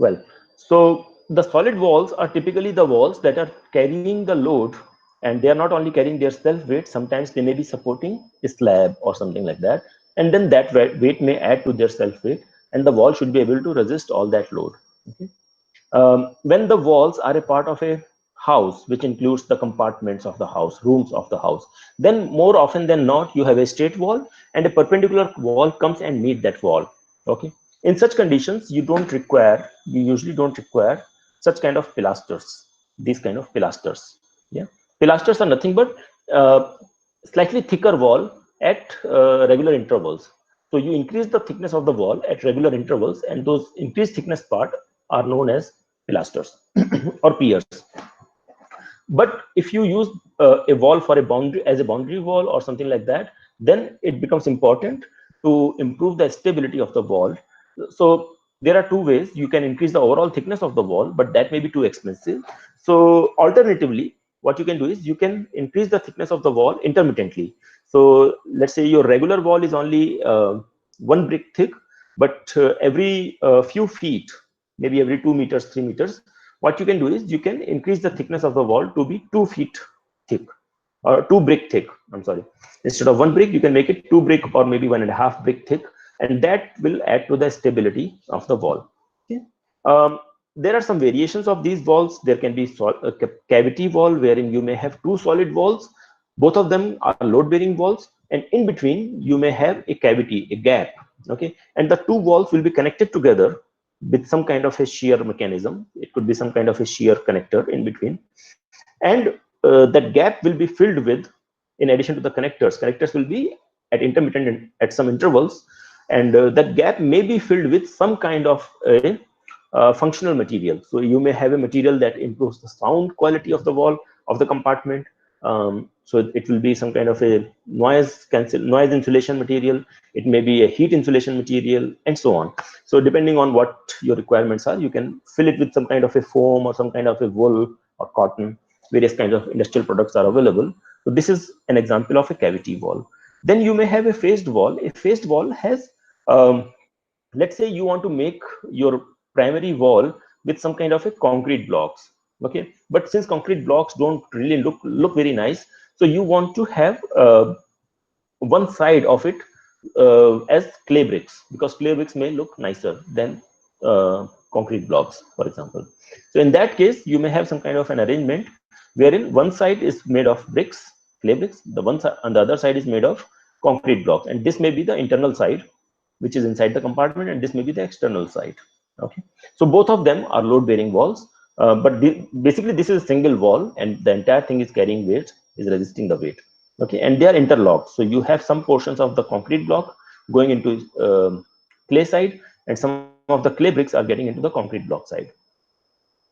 Well, so the solid walls are typically the walls that are carrying the load, and they are not only carrying their self weight, sometimes they may be supporting a slab or something like that. And then that weight may add to their self weight, and the wall should be able to resist all that load. Okay? When the walls are a part of a house, which includes the compartments of the house, rooms of the house, then more often than not, you have a straight wall and a perpendicular wall comes and meet that wall. Okay. In such conditions, you usually don't require such kind of pilasters, these kind of pilasters. Yeah. Pilasters are nothing but slightly thicker wall at regular intervals. So you increase the thickness of the wall at regular intervals, and those increased thickness part are known as pilasters or piers. But if you use a wall for a boundary as a boundary wall or something like that, then it becomes important to improve the stability of the wall. So there are two ways you can increase the overall thickness of the wall, but that may be too expensive. So alternatively, what you can do is you can increase the thickness of the wall intermittently. So let's say your regular wall is only 1 brick thick, but every few feet, maybe every 2 meters, 3 meters, what you can do is you can increase the thickness of the wall to be 2 feet thick, or 2 brick thick. I'm sorry. Instead of 1 brick, you can make it 2 brick or maybe 1.5 brick thick, and that will add to the stability of the wall. Okay. There are some variations of these walls. There can be a cavity wall wherein you may have two solid walls. Both of them are load-bearing walls, and in between you may have a cavity, a gap. Okay, and the two walls will be connected together with some kind of a shear mechanism. It could be some kind of a shear connector in between, and that gap will be filled with, in addition to the connectors will be at intermittent at some intervals, and that gap may be filled with some kind of a functional material. So you may have a material that improves the sound quality of the wall of the compartment. So it will be some kind of a noise insulation material. It may be a heat insulation material, and so on. So depending on what your requirements are, you can fill it with some kind of a foam or some kind of a wool or cotton. Various kinds of industrial products are available. So this is an example of a cavity wall. Then you may have a faced wall. A faced wall has, let's say you want to make your primary wall with some kind of a concrete blocks. Okay, but since concrete blocks don't really look very nice, so you want to have one side of it as clay bricks, because clay bricks may look nicer than concrete blocks, for example. So in that case, you may have some kind of an arrangement wherein one side is made of bricks, clay bricks, the one side on the other side is made of concrete blocks, and this may be the internal side which is inside the compartment, and this may be the external side. Okay, so both of them are load bearing walls, but basically this is a single wall, and the entire thing is carrying weight, is resisting the weight. Okay, and they are interlocked, so you have some portions of the concrete block going into clay side, and some of the clay bricks are getting into the concrete block side.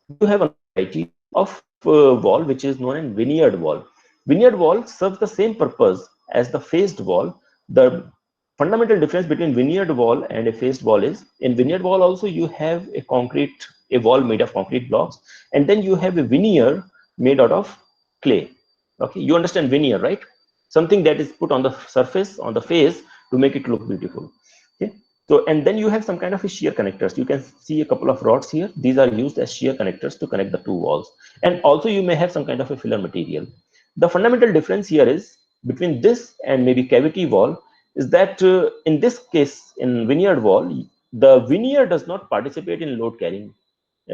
Then you have another variety of wall which is known as veneered wall. Veneered wall serves the same purpose as the faced wall. The fundamental difference between veneered wall and a faced wall is, in veneered wall also you have a wall made of concrete blocks, and then you have a veneer made out of clay. Okay, you understand veneer, right? Something that is put on the surface, on the face, to make it look beautiful. Okay, so and then you have some kind of a shear connectors. You can see a couple of rods here. These are used as shear connectors to connect the two walls, and also you may have some kind of a filler material. The fundamental difference here is between this and maybe cavity wall is that in this case, in veneered wall, the veneer does not participate in load carrying,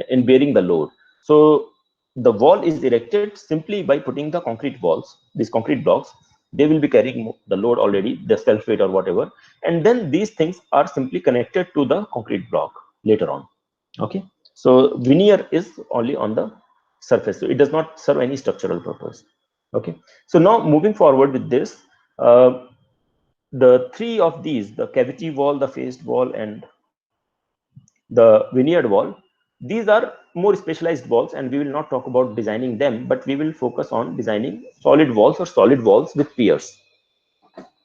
in bearing the load. So the wall is erected simply by putting the concrete walls, these concrete blocks. They will be carrying the load already, the self weight or whatever, and then these things are simply connected to the concrete block later on. Okay, so veneer is only on the surface, so it does not serve any structural purpose. Okay, so now moving forward with this, the three of these, the cavity wall, the faced wall, and the veneered wall, these are more specialized walls, and we will not talk about designing them, but we will focus on designing solid walls or solid walls with piers.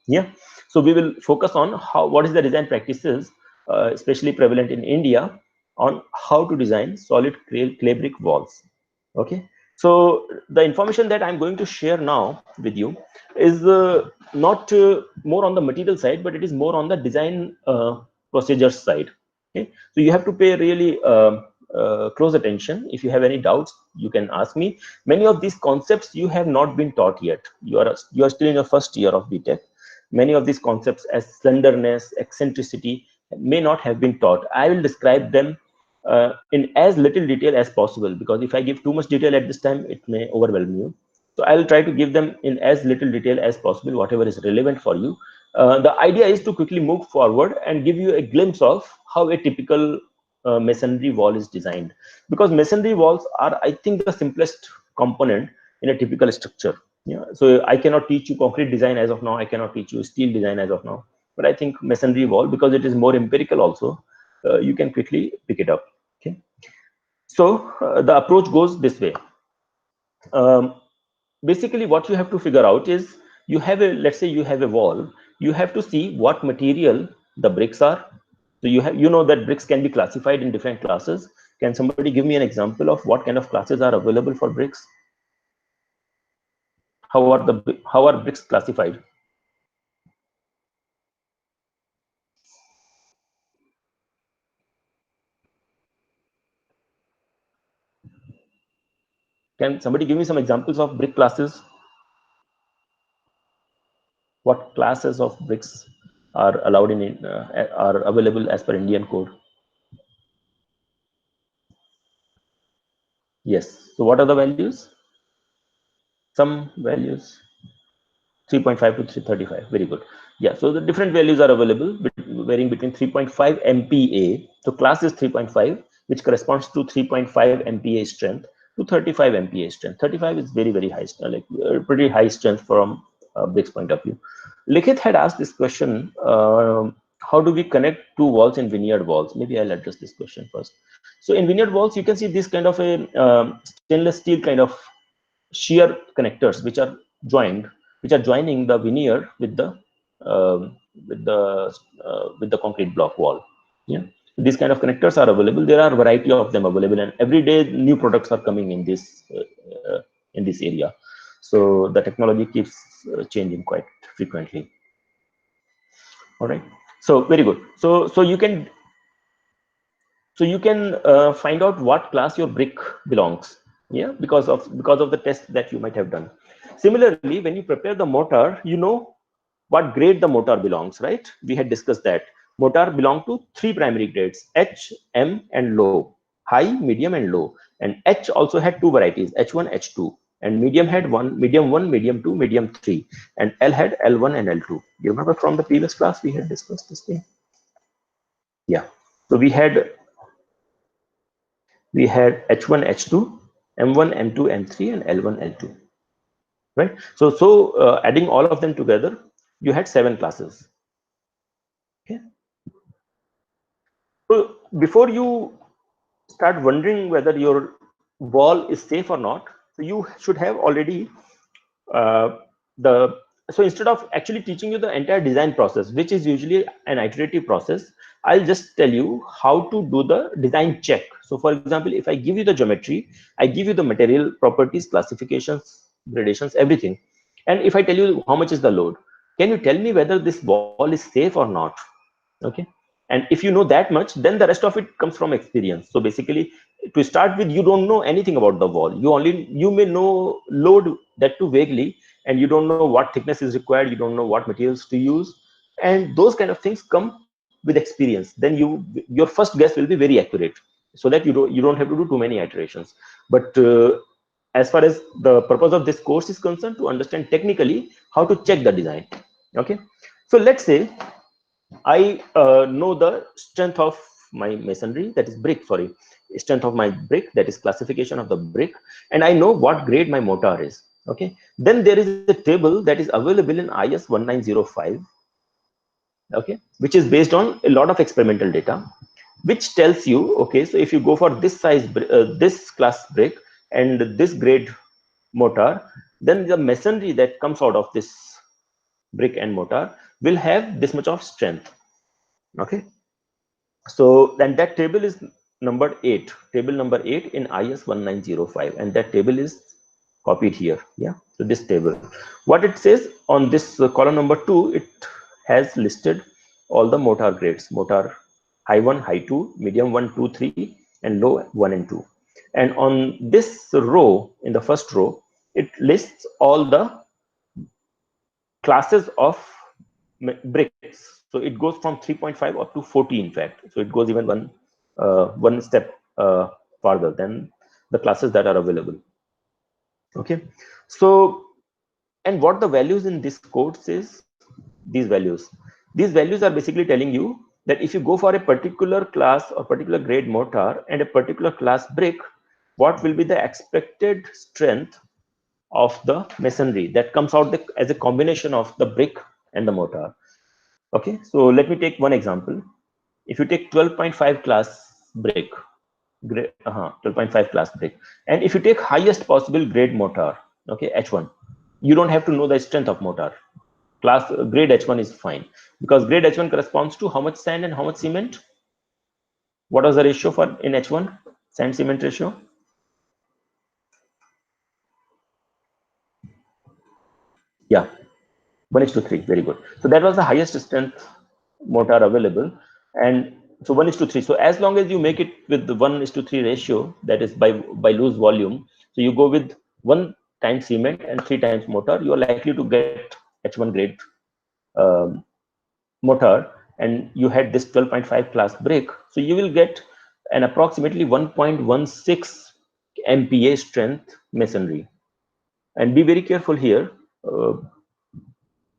Yeah, so we will focus on what is the design practices, especially prevalent in India, on how to design solid clay brick walls. Okay, so the information that I'm going to share now with you is not more on the material side, but it is more on the design procedures side. Okay, so you have to pay really close attention. If you have any doubts, you can ask me. Many of these concepts you have not been taught yet. You are still in your first year of BTech. Many of these concepts as slenderness, eccentricity may not have been taught. I will describe them in as little detail as possible, because if I give too much detail at this time, it may overwhelm you. So I will try to give them in as little detail as possible, whatever is relevant for you. The idea is to quickly move forward and give you a glimpse of how a typical masonry wall is designed, because masonry walls are, I think, the simplest component in a typical structure. Yeah, so I cannot teach you concrete design as of now. I cannot teach you steel design as of now. But I think masonry wall, because it is more empirical also, you can quickly pick it up. Okay. So the approach goes this way. Basically, what you have to figure out is, you have a, let's say you have a wall. You have to see what material the bricks are. So you know that bricks can be classified in different classes. Can somebody give me an example of what kind of classes are available for bricks? How are bricks classified? Can somebody give me some examples of brick classes? What classes of bricks are allowed in are available as per Indian code? Yes. So what are the values? Some values. 3.5 to 335. Very good. Yeah, so the different values are available, varying between 3.5 MPa. So class is 3.5, which corresponds to 3.5 MPa strength to 35 MPa strength. 35 is very, very high, like pretty high strength from bricks point of view. Likhit had asked this question, how do we connect two walls in veneered walls? Maybe I'll address this question first. So in veneered walls, you can see this kind of a stainless steel kind of shear connectors, which are joining the veneer with the um with the concrete block wall. Yeah, these kind of connectors are available. There are a variety of them available, and every day new products are coming in this area. So the technology keeps changing quite frequently. All right. So very good. So you can find out what class your brick belongs. Yeah, because of the test that you might have done. Similarly, when you prepare the mortar, you know what grade the mortar belongs, right? We had discussed that mortar belong to three primary grades: H, M, and low, high, medium, and low. And H also had two varieties: H1, H2, and medium had one, medium 2, medium 3, and L had L1 and L2. You remember from the previous class we had discussed this thing? Yeah. So we had H1, H2, M1, M2, M3, and L1, L2. Right. So adding all of them together, you had 7 classes. Okay. So before you start wondering whether your wall is safe or not, so you should have already uh, the so instead of actually teaching you the entire design process, which is usually an iterative process, I'll just tell you how to do the design check. So for example, if I give you the geometry, I give you the material properties, classifications, gradations, everything, and if I tell you how much is the load, can you tell me whether this wall is safe or not? Okay. And if you know that much, then the rest of it comes from experience. So basically, to start with, you don't know anything about the wall. You may know load, that too vaguely, and you don't know what thickness is required, you don't know what materials to use, and those kind of things come with experience. Then your first guess will be very accurate, so that you don't have to do too many iterations. But as far as the purpose of this course is concerned, to understand technically how to check the design. Okay. So let's say I know the strength of my masonry, that is brick, sorry, strength of my brick, that is classification of the brick, and I know what grade my mortar is. Okay. Then there is a table that is available in IS 1905, okay, which is based on a lot of experimental data, which tells you, okay, so if you go for this size, this class brick and this grade mortar, then the masonry that comes out of this brick and mortar will have this much of strength. Okay. So then that table is number 8, table number 8 in IS 1905, and that table is copied here. Yeah. So this table, what it says on this column number 2, it has listed all the mortar grades: mortar high 1, high 2, medium 1, 2, 3, and low 1 and 2. And on this row, in the first row, it lists all the classes of bricks. So it goes from 3.5 up to 40, in fact. So it goes even one step farther than the classes that are available. Okay. So, and what the values in this codes is these values. These values are basically telling you that if you go for a particular class or particular grade mortar and a particular class brick, what will be the expected strength of the masonry that comes out as a combination of the brick and the mortar. Okay, so let me take one example. If you take 12.5 class brick, 12.5 class brick, and if you take highest possible grade mortar, okay, H1, you don't have to know the strength of mortar. Class grade H1 is fine, because grade H1 corresponds to how much sand and how much cement. What was the ratio for in H1 sand cement ratio? Yeah, 1:3. Very good. So that was the highest strength mortar available, and so 1:3. So as long as you make it with the 1:3 ratio, that is by loose volume, so you go with 1 times cement and 3 times mortar, you are likely to get H1 grade um, mortar, and you had this 12.5 class brick, so you will get an approximately 1.16 MPa strength masonry. And be very careful here.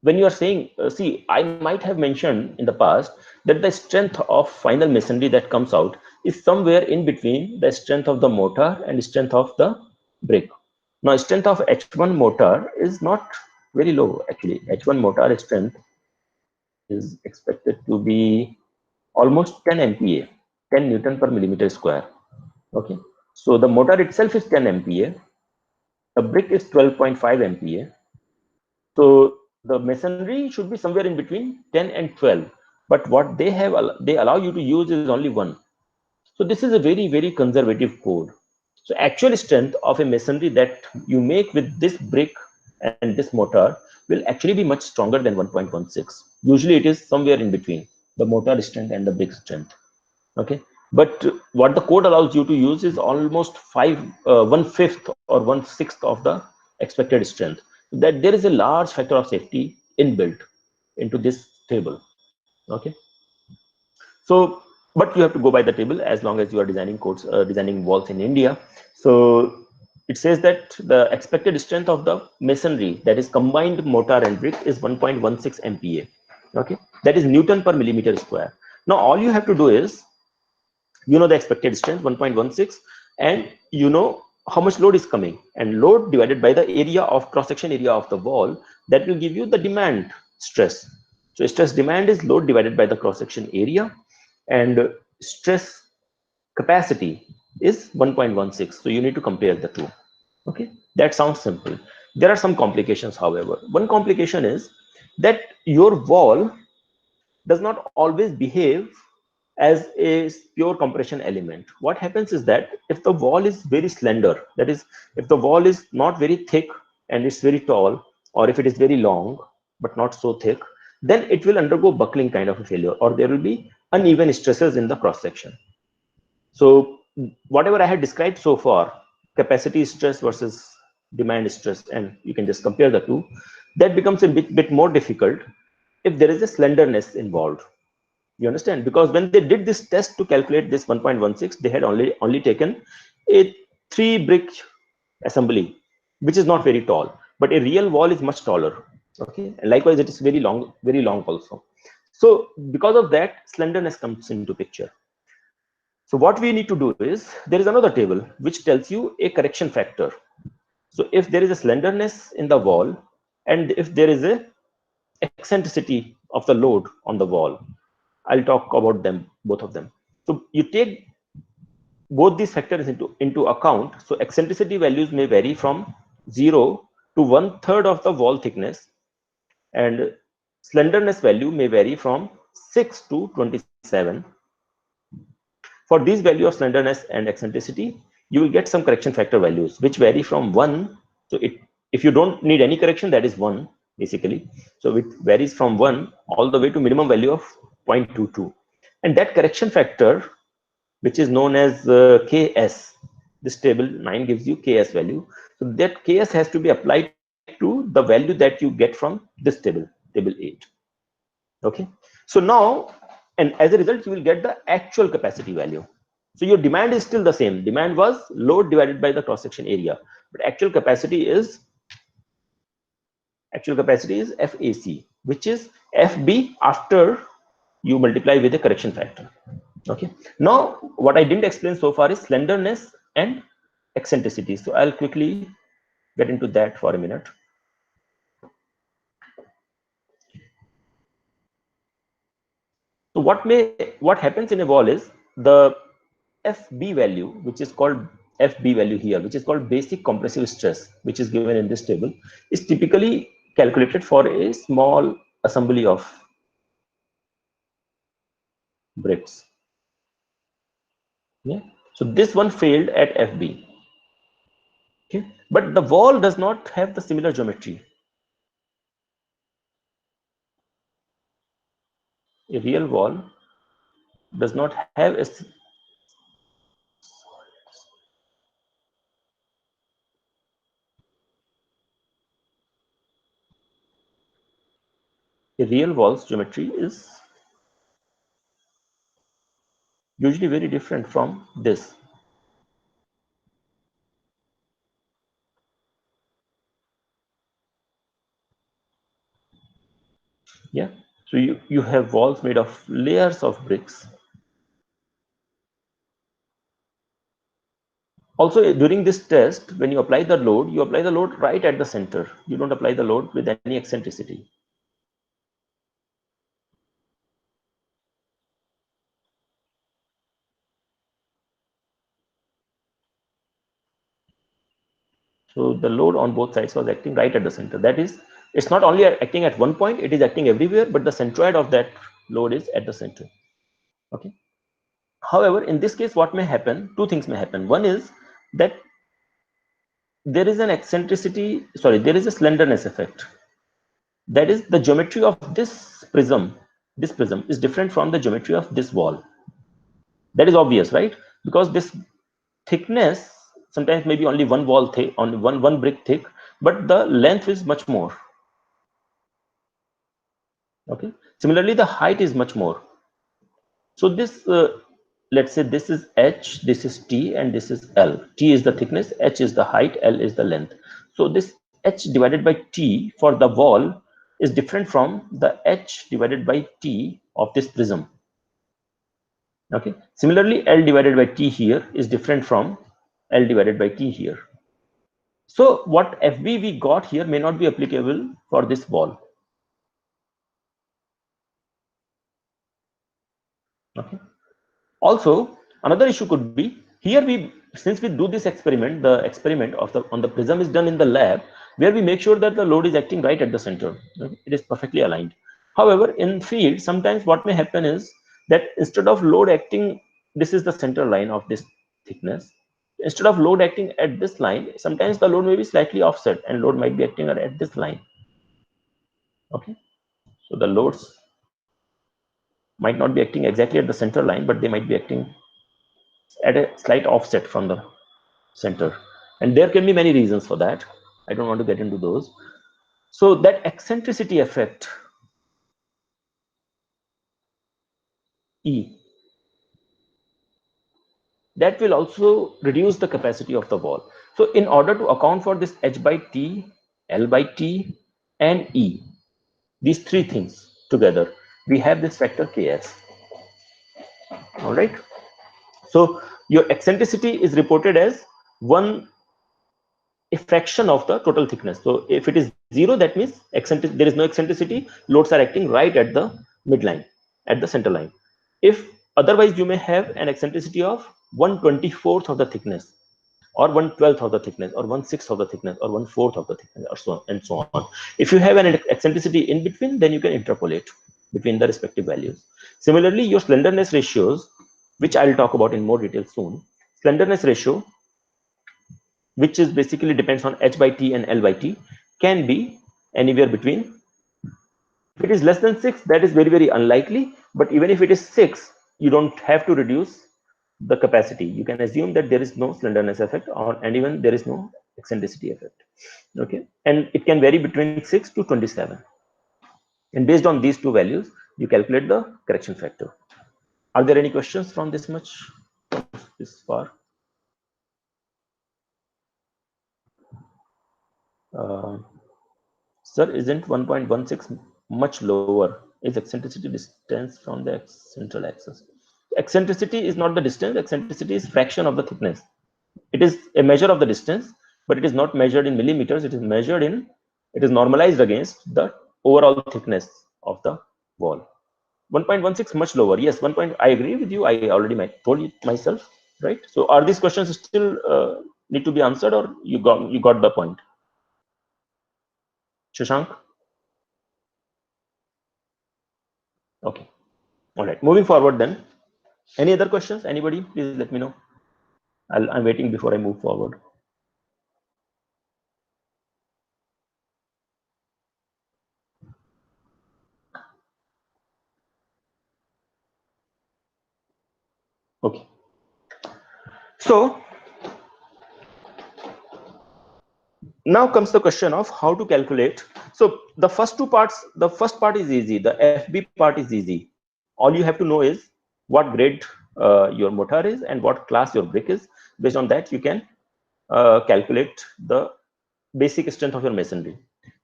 When you are saying, see, I might have mentioned in the past that the strength of final masonry that comes out is somewhere in between the strength of the mortar and strength of the brick. Now, strength of H1 mortar is not very low, actually. H1 mortar strength is expected to be almost 10 MPa, 10 Newton per millimeter square. Okay, so the mortar itself is 10 MPa, the brick is 12.5 MPa. So the masonry should be somewhere in between 10 and 12. But what they allow you to use is only 1. So this is a very conservative code. So actual strength of a masonry that you make with this brick and this mortar will actually be much stronger than 1.16. Usually it is somewhere in between the mortar strength and the brick strength. Okay, but what the code allows you to use is almost 1/5 or 1/6 of the expected strength. That there is a large factor of safety inbuilt into this table. Okay, so but you have to go by the table as long as you are designing codes, designing walls in India. So it says that the expected strength of the masonry, that is combined mortar and brick, is 1.16 MPa. Okay, that is Newton per millimeter square. Now all you have to do is, you know the expected strength 1.16, and you know how much load is coming, and load divided by the area of cross-section area of the wall, that will give you the demand stress. So stress demand is load divided by the cross-section area, and stress capacity is 1.16. So you need to compare the two. Okay, that sounds simple. There are some complications, however. One complication is that your wall does not always behave as a pure compression element. What happens is that if the wall is very slender, that is, if the wall is not very thick and it's very tall, or if it is very long but not so thick, then it will undergo buckling kind of a failure, or there will be uneven stresses in the cross section. So whatever I had described so far, capacity stress versus demand stress, and you can just compare the two, that becomes a bit more difficult if there is a slenderness involved. You understand? Because when they did this test to calculate this 1.16, they had only taken a 3 brick assembly, which is not very tall, but a real wall is much taller. Okay, and likewise it is very long also. So because of that, slenderness comes into picture. So what we need to do is, there is another table which tells you a correction factor. So if there is a slenderness in the wall, and if there is a eccentricity of the load on the wall, I'll talk about them, both of them. So you take both these factors into account. So eccentricity values may vary from 0 to 1/3 of the wall thickness, and slenderness value may vary from 6 to 27. For these value of slenderness and eccentricity, you will get some correction factor values which vary from 1. So if you don't need any correction, that is 1 basically. So it varies from 1 all the way to minimum value of 0.22. And that correction factor which is known as Ks. This table 9 gives you Ks value. So that Ks has to be applied to the value that you get from this table, table 8. Okay. So now, and as a result, you will get the actual capacity value. So your demand is still the same. Demand was load divided by the cross-section area, but actual capacity is FAC, which is FB after you multiply with a correction factor. Okay. Now, what I didn't explain so far is slenderness and eccentricity. So I'll quickly get into that for a minute. So what happens in a wall is the FB value, which is called FB value here, which is called basic compressive stress, which is given in this table, is typically calculated for a small assembly of bricks. Yeah. So this one failed at FB. Okay. But the wall does not have the similar geometry. A real wall does not have a real wall's geometry is usually very different from this. Yeah. So you have walls made of layers of bricks. Also, during this test, when you apply the load, you apply the load right at the center. You don't apply the load with any eccentricity. So the load on both sides was acting right at the center. That is, it's not only acting at one point, it is acting everywhere, but the centroid of that load is at the center. Okay. However, in this case, what may happen, two things may happen. One is that there is an eccentricity, sorry, there is a slenderness effect. That is, the geometry of this prism is different from the geometry of this wall. That is obvious, right? Because this thickness sometimes maybe only one wall thick, only one brick thick, but the length is much more. Okay. Similarly, the height is much more. So this, let's say this is H, this is T, and this is L. T is the thickness, H is the height, L is the length. So this H divided by T for the wall is different from the H divided by T of this prism. Okay. Similarly, L divided by T here is different from L divided by T here. So what FB we got here may not be applicable for this wall. Okay. Also, another issue could be here since we do this experiment, the experiment of on the prism is done in the lab, where we make sure that the load is acting right at the center. Okay? It is perfectly aligned. However, in field, sometimes what may happen is that instead of load acting, this is the center line of this thickness. Instead of load acting at this line, sometimes the load may be slightly offset and load might be acting at this line. Okay. So the loads might not be acting exactly at the center line, but they might be acting at a slight offset from the center. And there can be many reasons for that. I don't want to get into those. So that eccentricity effect, E, that will also reduce the capacity of the wall. So in order to account for this H by T, L by T, and E, these three things together, we have this factor Ks. All right. So your eccentricity is reported as a fraction of the total thickness. So if it is 0, that means there is no eccentricity. Loads are acting right at the midline, at the center line. If otherwise, you may have an eccentricity of 1/24th of the thickness, or 1/12th of the thickness, or 1/6th of the thickness, or 1/4th of the thickness, or so on and so on. If you have an eccentricity in between, then you can interpolate between the respective values. Similarly, your slenderness ratios, which I'll talk about in more detail soon, slenderness ratio, which is basically depends on H by T and L by T, can be anywhere between. If it is less than 6, that is very, very unlikely. But even if it is 6, you don't have to reduce the capacity, you can assume that there is no slenderness effect, and even there is no eccentricity effect. Okay, and it can vary between 6 to 27. And based on these two values, you calculate the correction factor. Are there any questions from this far? Sir, isn't 1.16 much lower? Is eccentricity distance from the central axis? Eccentricity is not the distance. Eccentricity is fraction of the thickness. It is a measure of the distance, but it is not measured in millimeters. It is normalized against the overall thickness of the wall. 1.16 much lower. Yes, 1. I agree with you. I already told it myself, right? So are these questions still need to be answered, or you got the point? Shashank? Okay. All right. Moving forward then. Any other questions? Anybody? Please let me know. I'm waiting before I move forward. Okay. So now comes the question of how to calculate. So the first two parts, the first part is easy. The FB part is easy. All you have to know is what grade your mortar is and what class your brick is. Based on that, you can calculate the basic strength of your masonry.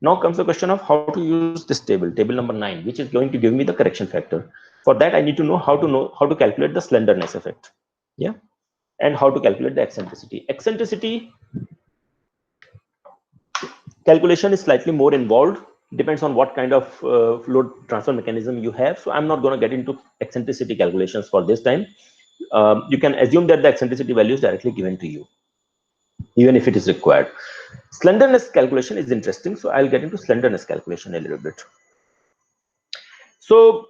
Now comes the question of how to use this table number 9, which is going to give me the correction factor. For that, I need to know how to calculate the slenderness effect. Yeah. And how to calculate the eccentricity. Eccentricity calculation is slightly more involved, depends on what kind of load transfer mechanism you have. So I'm not going to get into eccentricity calculations for this time. You can assume that the eccentricity value is directly given to you, even if it is required. Slenderness calculation is interesting, so I'll get into slenderness calculation a little bit. So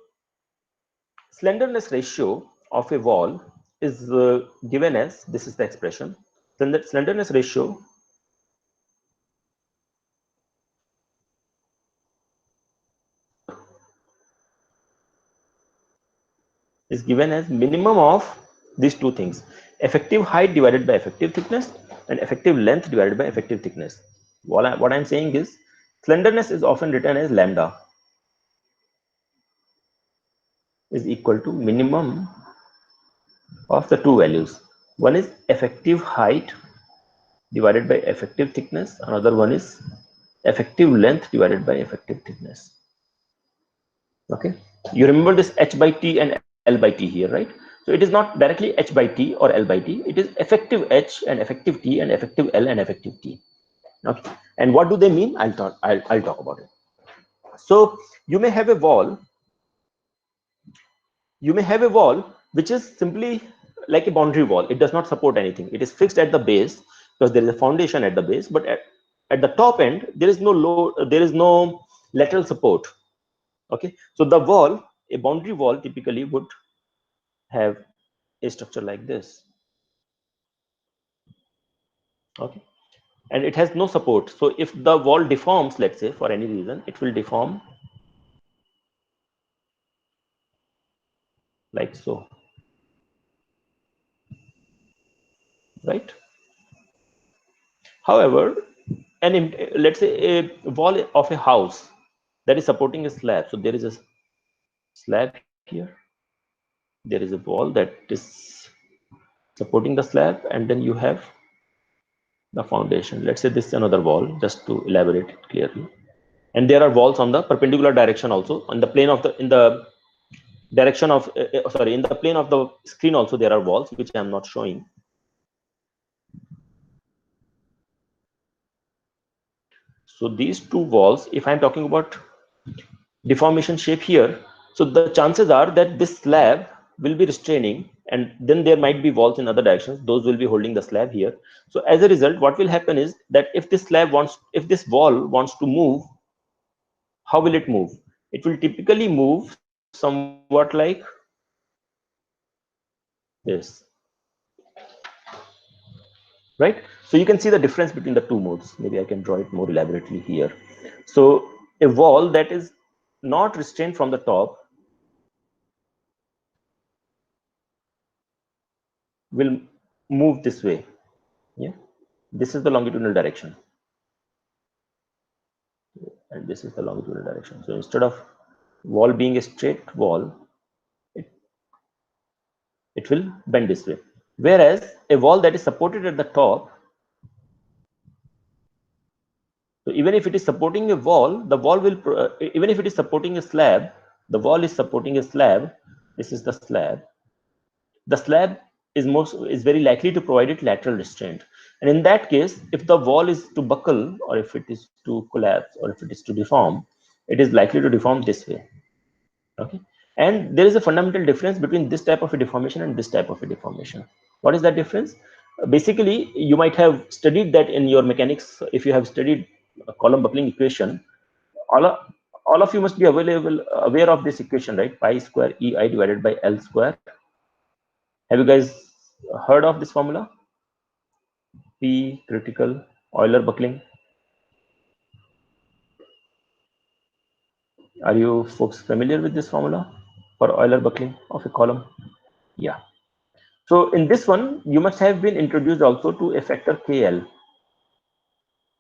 slenderness ratio of a wall is given as, this is the expression, then that slenderness ratio is given as minimum of these two things: effective height divided by effective thickness and effective length divided by effective thickness. What I'm saying is slenderness is often written as lambda is equal to minimum of the two values. One is effective height divided by effective thickness, another one is effective length divided by effective thickness. Okay, you remember this h by t and l by t here, right? So it is not directly h by t or l by t, it is effective h and effective t and effective l and effective t. Okay, and what do they mean? I'll talk about it. So you may have a wall which is simply like a boundary wall. It does not support anything. It is fixed at the base because there is a foundation at the base, but at the top end there is no lateral support. Okay, so the wall, a boundary wall, typically would have a structure like this. Okay, and it has no support. So if the wall deforms, let's say for any reason, it will deform like so, right? However, let's say a wall of a house that is supporting a slab. So there is a slab here, there is a wall that is supporting the slab, and then you have the foundation. Let's say this is another wall, just to elaborate it clearly. And there are walls on the perpendicular direction also, on the plane of in the direction of in the plane of the screen also there are walls, which I am not showing. So these two walls, if I'm talking about deformation shape here, so the chances are that this slab will be restraining, and then there might be walls in other directions, those will be holding the slab here. So as a result, what will happen is that if this wall wants to move, how will it move? It will typically move somewhat like this, right? So you can see the difference between the two modes. Maybe I can draw it more elaborately here. So a wall that is not restrained from the top will move this way. Yeah, this is the longitudinal direction, and this is the longitudinal direction. So instead of wall being a straight wall, it will bend this way. Whereas a wall that is supported at the top, so even if it is supporting a wall, the wall will, even if it is supporting a slab, the wall is supporting a slab. This is the slab. The slab is very likely to provide it lateral restraint. And in that case, if the wall is to buckle, or if it is to collapse, or if it is to deform, it is likely to deform this way. Okay. And there is a fundamental difference between this type of a deformation and this type of a deformation. What is that difference? Basically, you might have studied that in your mechanics. If you have studied a column buckling equation, all of you must be aware of this equation, right? Pi square EI divided by L square. Have you guys heard of this formula? P critical Euler buckling. Are you folks familiar with this formula for Euler buckling of a column? Yeah. So in this one, you must have been introduced also to a factor KL,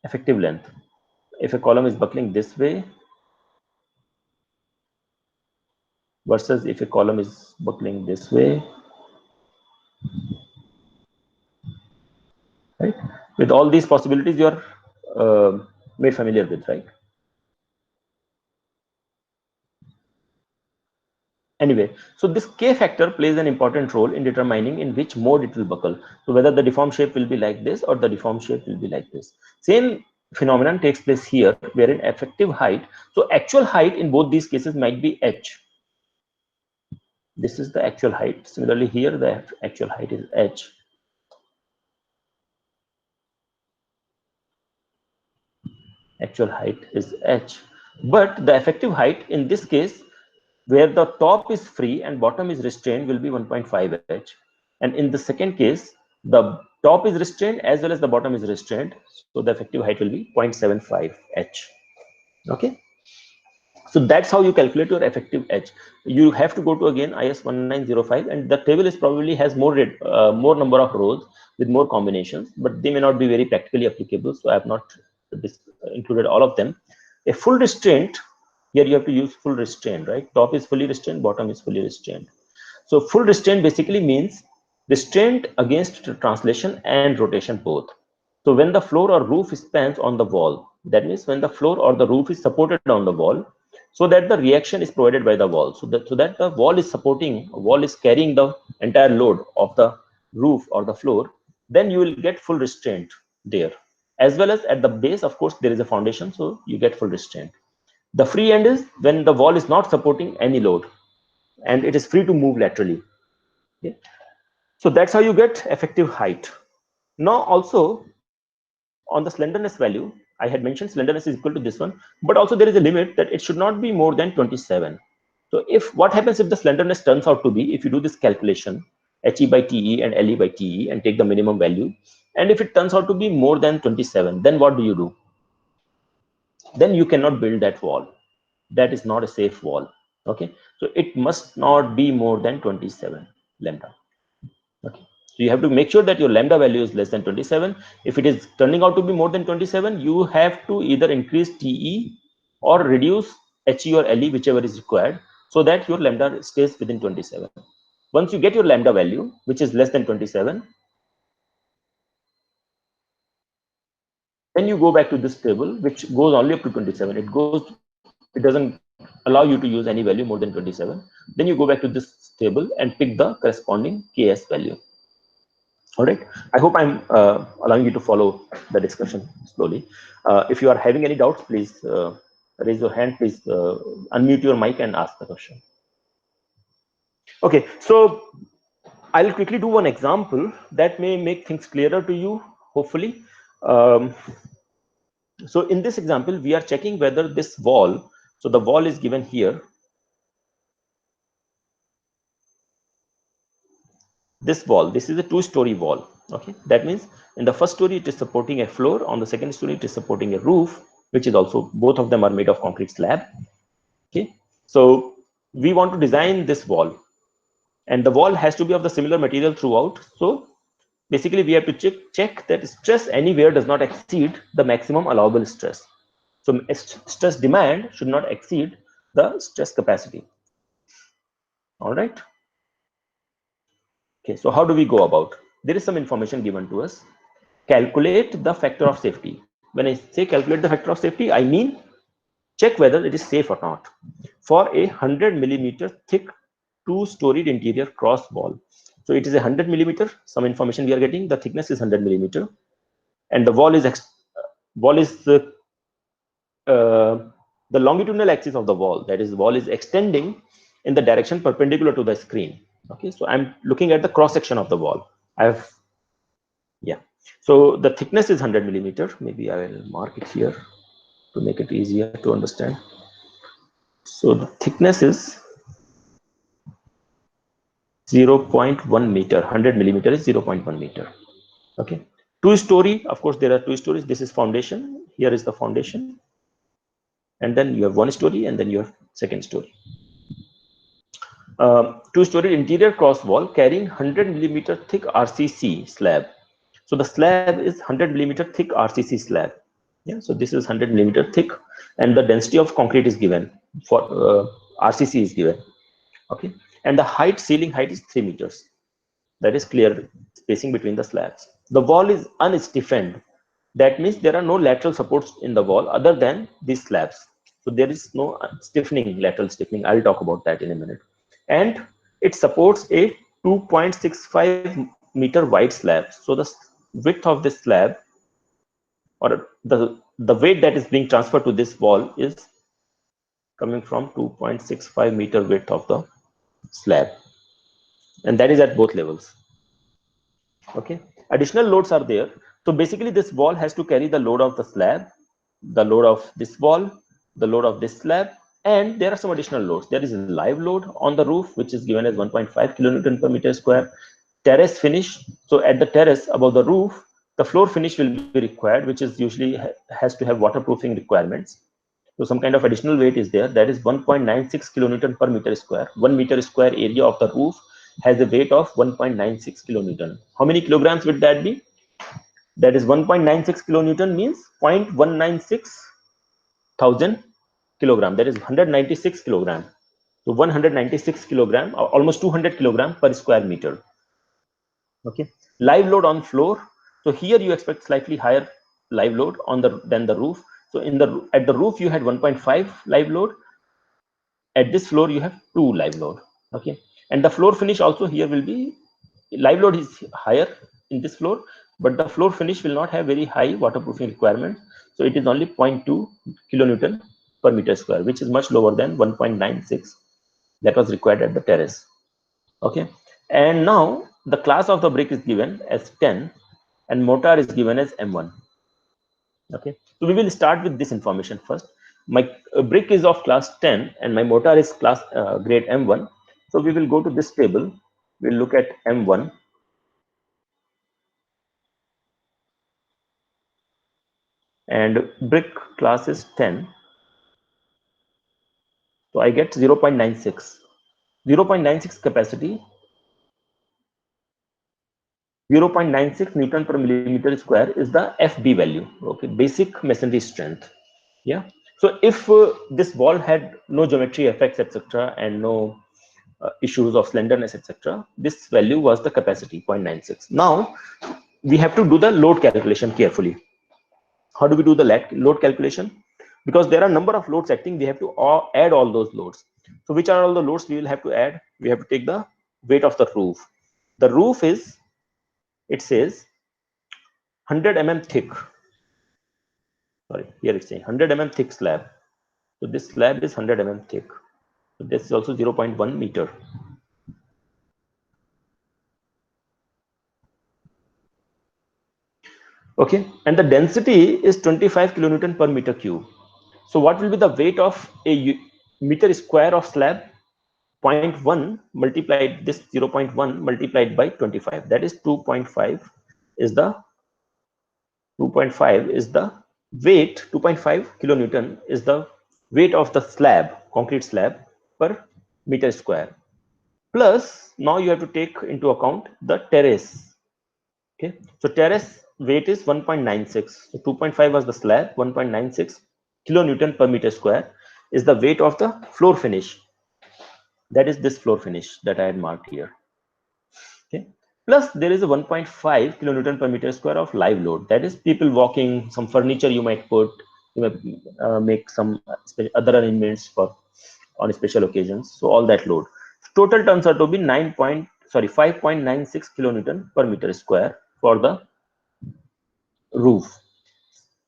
effective length. If a column is buckling this way versus if a column is buckling this way, right? With all these possibilities, you are made familiar with, right? Anyway, so this K factor plays an important role in determining in which mode it will buckle. So whether the deformed shape will be like this or the deformed shape will be like this. Same phenomenon takes place here, wherein effective height, so actual height in both these cases might be h. This is the actual height. Similarly, here the actual height is h. Actual height is h. But the effective height in this case, where the top is free and bottom is restrained, will be 1.5 h. And in the second case, the top is restrained as well as the bottom is restrained. So the effective height will be 0.75 h. Okay. So that's how you calculate your effective h. You have to go to again IS 1905, and the table is probably has more number of rows with more combinations, but they may not be very practically applicable. So I have not included all of them. A full restraint, here you have to use full restraint, right? Top is fully restrained, bottom is fully restrained. So full restraint basically means restraint against translation and rotation both. So when the floor or roof spans on the wall, that means when the floor or the roof is supported on the wall, so that the reaction is provided by the wall, so that the wall is carrying the entire load of the roof or the floor, then you will get full restraint there. As well as at the base, of course, there is a foundation, so you get full restraint. The free end is when the wall is not supporting any load and it is free to move laterally. Okay? So that's how you get effective height. Now also on the slenderness value, I had mentioned slenderness is equal to this one, but also there is a limit that it should not be more than 27. So if what happens if the slenderness turns out to be, if you do this calculation, HE by TE and LE by TE and take the minimum value, and if it turns out to be more than 27, then what do? Then you cannot build that wall. That is not a safe wall. Okay, so it must not be more than 27 lambda. Okay, so you have to make sure that your lambda value is less than 27. If it is turning out to be more than 27, you have to either increase TE or reduce HE or LE, whichever is required, so that your lambda stays within 27. Once you get your lambda value, which is less than 27, then you go back to this table, which goes only up to 27. It doesn't allow you to use any value more than 27. Then you go back to this table and pick the corresponding KS value. All right. I hope I'm allowing you to follow the discussion slowly. If you are having any doubts, please raise your hand. Please unmute your mic and ask the question. Okay. So I'll quickly do one example that may make things clearer to you, hopefully. So in this example, we are checking whether this wall, so the wall is given here. This wall, this is a two-story wall. Okay, that means in the first story it is supporting a floor, on the second story it is supporting a roof, which is also, both of them are made of concrete slab. Okay, so we want to design this wall. and the wall has to be of the similar material throughout. So basically we have to check that stress anywhere does not exceed the maximum allowable stress. So stress demand should not exceed the stress capacity. All right. Okay, so how do we go about? There is some information given to us. Calculate the factor of safety. When I say calculate the factor of safety, I mean check whether it is safe or not. For a 100mm thick two-storied interior cross wall. So it is a 100mm. Some information we are getting. The thickness is 100mm, and the wall is the longitudinal axis of the wall. That is, the wall is extending in the direction perpendicular to the screen. Okay, so I'm looking at the cross section of the wall. Yeah. So the thickness is 100mm. Maybe I will mark it here to make it easier to understand. So the thickness is 0.1 meter. 100mm is 0.1 meter. Okay. Two-story. Of course, there are two stories. This is foundation. Here is the foundation, and then you have one story, and then you have second story. Two-story interior cross wall carrying 100mm thick RCC slab. So the slab is 100mm thick RCC slab. Yeah, so this is 100mm thick, and the density of concrete is given for RCC is given. Okay, and the ceiling height is 3 meters. That is clear spacing between the slabs. The wall is unstiffened. That means there are no lateral supports in the wall other than these slabs. So there is no stiffening, lateral stiffening. I'll talk about that in a minute. And it supports a 2.65 meter wide slab. So the width of this slab, or the weight that is being transferred to this wall, is coming from 2.65 meter width of the slab, and that is at both levels. Okay, additional loads are there. So basically this wall has to carry the load of the slab, the load of this wall, the load of this slab, and there are some additional loads. There is a live load on the roof, which is given as 1.5 kilonewton per meter square. Terrace finish. So at the terrace above the roof, the floor finish will be required, which is usually has to have waterproofing requirements. So some kind of additional weight is there. That is 1.96 kilonewton per meter square. 1 meter square area of the roof has a weight of 1.96 kilonewton. How many kilograms would that be? That is 1.96 kilonewton means 0.196 thousand kilogram. That is 196 kilogram. So 196 kilogram, or almost 200 kilogram per square meter. Okay. Live load on floor. So here you expect slightly higher live load on than the roof. So at the roof you had 1.5 live load. At this floor you have 2 live load. Okay, and the floor finish also here will be, live load is higher in this floor, but the floor finish will not have very high waterproofing requirement. So it is only 0.2 kilonewton per meter square, which is much lower than 1.96 that was required at the terrace. Okay, and now the class of the brick is given as 10 and mortar is given as M1. Okay, so we will start with this information first. My brick is of class 10 and my mortar is class grade M1. So we will go to this table. We'll look at M1. And brick class is 10. So I get 0.96. 0.96 capacity. 0.96 Newton per millimeter square is the FB value. Okay, basic masonry strength. Yeah. So if this wall had no geometry effects, etc., and no issues of slenderness, etc., this value was the capacity, 0.96. Now we have to do the load calculation carefully. How do we do the load calculation? Because there are a number of loads acting, we have to add all those loads. So which are all the loads we will have to add? We have to take the weight of the roof. The roof is, it says 100 mm thick. Sorry, here it's saying 100 mm thick slab. So this slab is 100 mm thick. So this is also 0.1 meter. Okay, and the density is 25 kilonewton per meter cube. So what will be the weight of a meter square of slab? 0.1 multiplied, this 0.1 multiplied by 25, that is 2.5 is the 2.5 is the weight. 2.5 kilonewton is the weight of the slab, concrete slab, per meter square. Plus now you have to take into account the terrace. Okay, so terrace weight is 1.96. So 2.5 was the slab, 1.96 kilonewton per meter square is the weight of the floor finish. That is this floor finish that I had marked here. Okay. Plus there is a 1.5 kilonewton per meter square of live load. That is people walking, some furniture you might put, you may make some other arrangements for on special occasions. So all that load. Total turns out to be 5.96 kilonewton per meter square for the roof.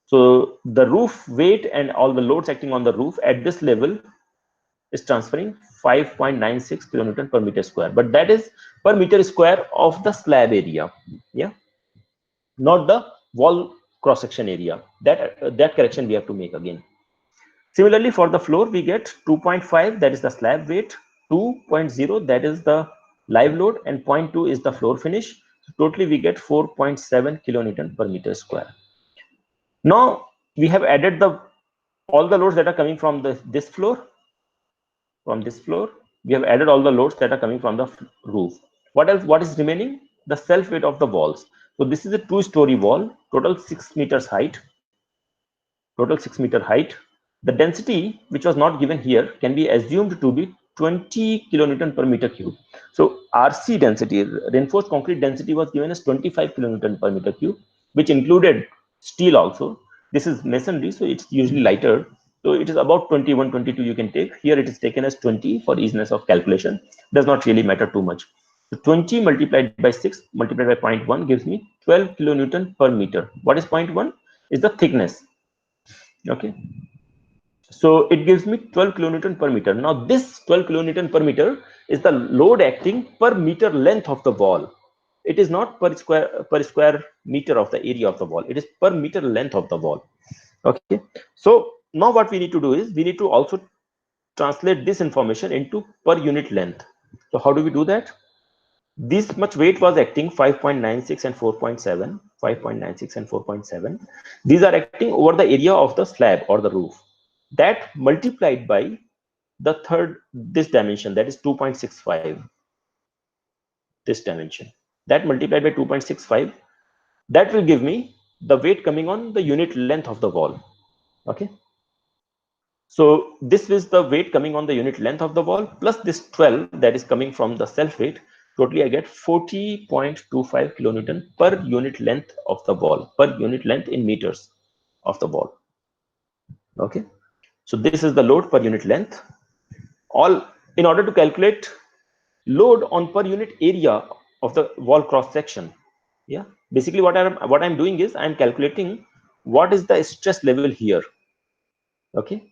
So the roof weight and all the loads acting on the roof at this level is transferring 5.96 kilonewton per meter square, but that is per meter square of the slab area, yeah, not the wall cross section area. That correction we have to make again. Similarly, for the floor we get 2.5, that is the slab weight, 2.0 that is the live load, and 0.2 is the floor finish. So totally we get 4.7 kilonewton per meter square. Now we have added all the loads that are coming from this floor. From this floor, we have added all the loads that are coming from the roof. What else? What is remaining? The self weight of the walls. So this is a 2-story wall, total 6 meters height. Total 6 meter height. The density, which was not given here, can be assumed to be 20 kilonewton per meter cube. So RC density, reinforced concrete density, was given as 25 kilonewton per meter cube, which included steel also. This is masonry, so it's usually lighter. So it is about 21, 22 you can take. Here it is taken as 20 for easiness of calculation. Does not really matter too much. So 20 multiplied by 6 multiplied by 0.1 gives me 12 kilonewton per meter. What is 0.1? Is the thickness. Okay. So it gives me 12 kilonewton per meter. Now this 12 kilonewton per meter is the load acting per meter length of the wall. It is not per square meter of the area of the wall. It is per meter length of the wall. Okay. So now what we need to do is we need to also translate this information into per unit length. So how do we do that? This much weight was acting 5.96 and 4.7, 5.96 and 4.7. These are acting over the area of the slab or the roof. That multiplied by this dimension, that is 2.65. This dimension, that multiplied by 2.65, that will give me the weight coming on the unit length of the wall. Okay. So this is the weight coming on the unit length of the wall plus this 12 that is coming from the self weight. Totally I get 40.25 kilonewton per unit length of the wall, per unit length in meters of the wall. Okay. So this is the load per unit length. All in order to calculate load on per unit area of the wall cross section. Yeah. Basically what I'm doing is I'm calculating what is the stress level here. Okay.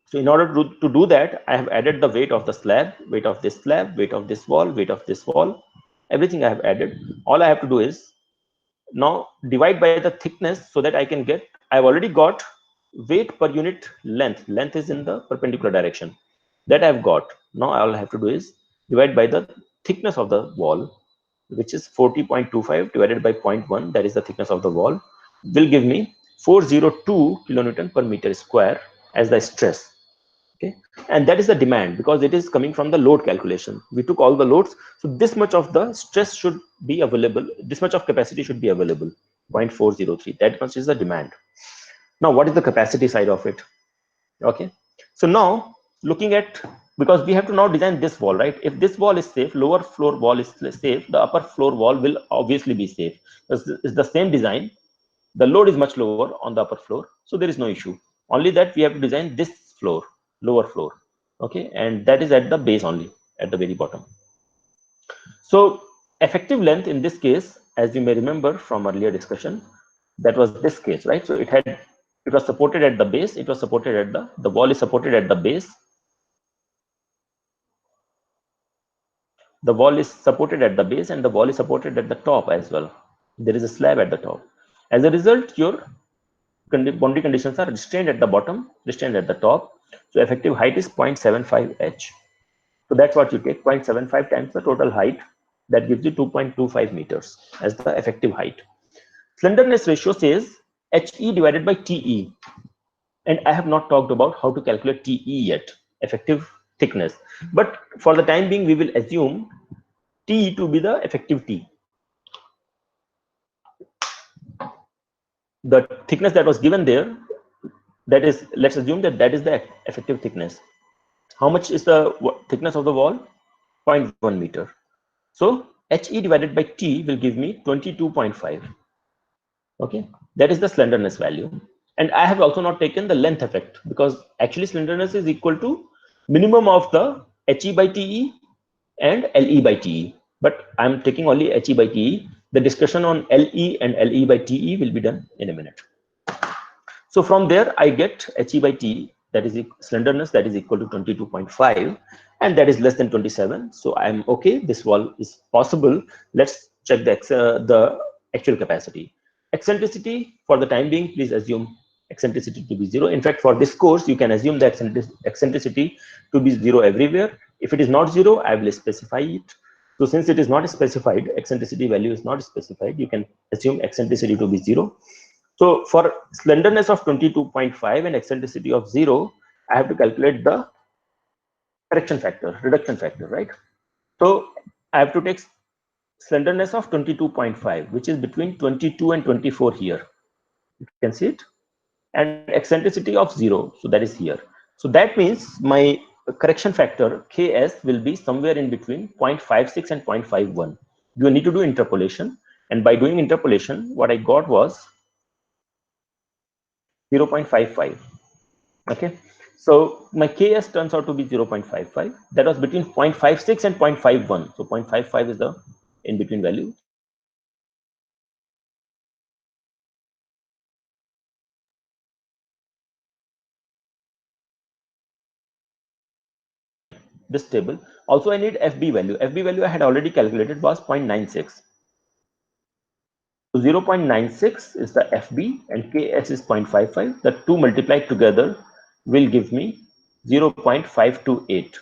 So in order to do that, I have added the weight of the slab, weight of this slab, weight of this wall, weight of this wall, everything I have added. All I have to do is now divide by the thickness so that I can get, I've already got weight per unit length. Length is in the perpendicular direction. That I've got. Now all I have to do is divide by the thickness of the wall, which is 40.25 divided by 0.1, that is the thickness of the wall, will give me 402 kilonewton per meter square as the stress. Okay, and that is the demand because it is coming from the load calculation. We took all the loads, so this much of the stress should be available, this much of capacity should be available, 0.403. That much is the demand. Now what is the capacity side of it? Okay, so now looking at, because we have to now design this wall, right? If this wall is safe, lower floor wall is safe, the upper floor wall will obviously be safe because it's the same design. The load is much lower on the upper floor, so there is no issue. Only that we have to design this floor, lower floor. Okay, and that is at the base only, at the very bottom. So effective length in this case, as you may remember from earlier discussion, that was this case, right? So it was supported at the base, it was supported at the wall is supported at the base, the wall is supported at the base, and the wall is supported at the top as well. There is a slab at the top. As a result, your boundary conditions are restrained at the bottom, restrained at the top. So effective height is 0.75 h. So that's what you take, 0.75 times the total height. That gives you 2.25 meters as the effective height. Slenderness ratio says HE divided by TE. And I have not talked about how to calculate TE yet, effective thickness. But for the time being, we will assume T to be the effective T. The thickness that was given there, that is, let's assume that that is the effective thickness. How much is the thickness of the wall? 0.1 meter. So HE divided by T will give me 22.5. Okay, that is the slenderness value. And I have also not taken the length effect, because actually slenderness is equal to minimum of the HE by TE and LE by TE. But I'm taking only HE by TE. The discussion on LE and LE by TE will be done in a minute. So from there, I get HE by TE, that is slenderness, that is equal to 22.5, and that is less than 27. So I'm okay. This wall is possible. Let's check the actual capacity. Eccentricity, for the time being, please assume eccentricity to be 0. In fact, for this course, you can assume the eccentricity to be 0 everywhere. If it is not 0, I will specify it. So since it is not specified, eccentricity value is not specified, you can assume eccentricity to be 0. So for slenderness of 22.5 and eccentricity of 0, I have to calculate the correction factor, reduction factor, right? So I have to take slenderness of 22.5, which is between 22 and 24 here. You can see it. And eccentricity of 0, so that is here. So that means my correction factor Ks will be somewhere in between 0.56 and 0.51. You need to do interpolation, and by doing interpolation, what I got was 0.55. Okay, so my Ks turns out to be 0.55. That was between 0.56 and 0.51. So 0.55 is the in between value. This table. Also, I need FB value. FB value I had already calculated was 0.96. So 0.96 is the FB and Ks is 0.55. The two multiplied together will give me 0.528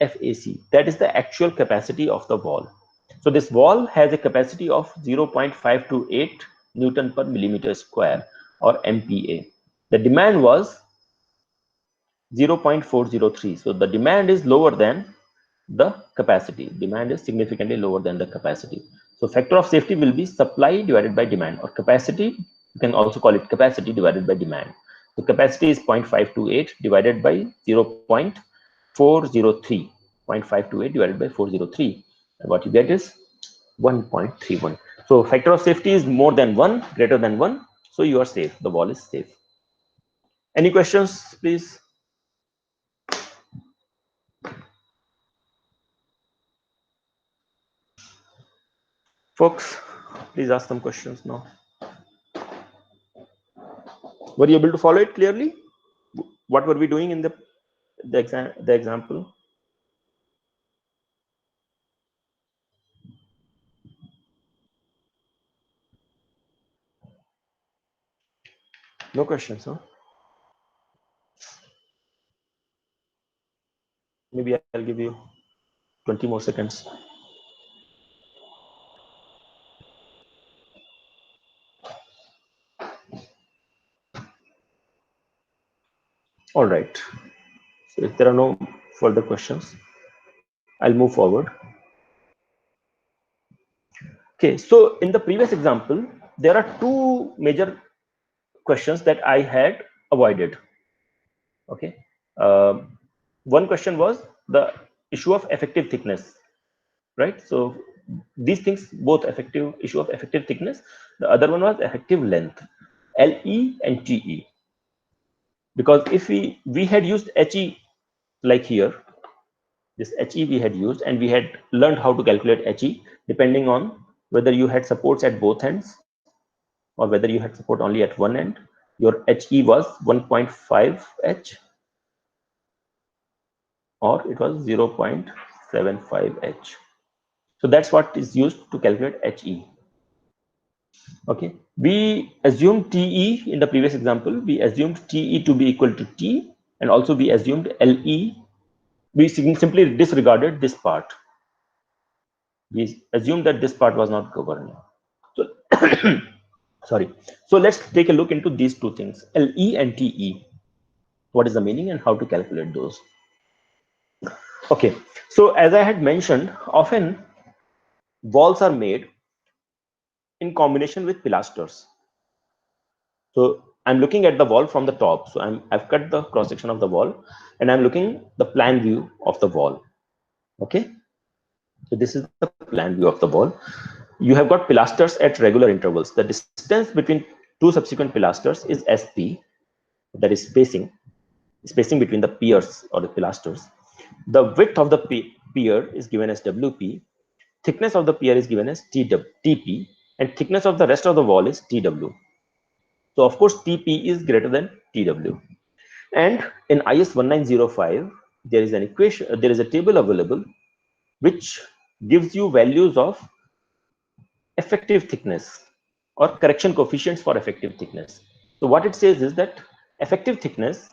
FAC. That is the actual capacity of the wall. So this wall has a capacity of 0.528 Newton per millimeter square, or MPa. The demand was 0.403. So the demand is lower than the capacity. Demand is significantly lower than the capacity. So factor of safety will be supply divided by demand, or capacity. You can also call it capacity divided by demand. The capacity is 0.528 divided by 0.403. 0.528 divided by 403. And what you get is 1.31. So factor of safety is more than 1, greater than 1. So you are safe. The wall is safe. Any questions, please? Folks, please ask some questions now. Were you able to follow it clearly? What were we doing in the example? No questions, huh? Maybe I'll give you 20 more seconds. All right. So if there are no further questions, I'll move forward. Okay, so in the previous example, there are two major questions that I had avoided. Okay. One question was the issue of effective thickness, right? So these things, both issue of effective thickness. The other one was effective length, LE and TE. Because if we had used HE, like here, this HE we had used, and we had learned how to calculate HE depending on whether you had supports at both ends or whether you had support only at one end. Your HE was 1.5 H or it was 0.75 H. So that's what is used to calculate HE. Okay, we assumed TE in the previous example. We assumed TE to be equal to T, and also we assumed LE. We simply disregarded this part. We assumed that this part was not governed. So, sorry. So let's take a look into these two things, LE and TE. What is the meaning and how to calculate those? Okay, so as I had mentioned, often walls are made in combination with pilasters. So I'm looking at the wall from the top. So I've cut the cross section of the wall, and I'm looking the plan view of the wall. Okay, so this is the plan view of the wall. You have got pilasters at regular intervals. The distance between two subsequent pilasters is SP, that is spacing between the piers or the pilasters. The width of the pier is given as WP. Thickness of the pier is given as TP, and thickness of the rest of the wall is TW. So of course TP is greater than TW. And in IS 1905, there is an equation, there is a table available which gives you values of effective thickness or correction coefficients for effective thickness. So what it says is that effective thickness,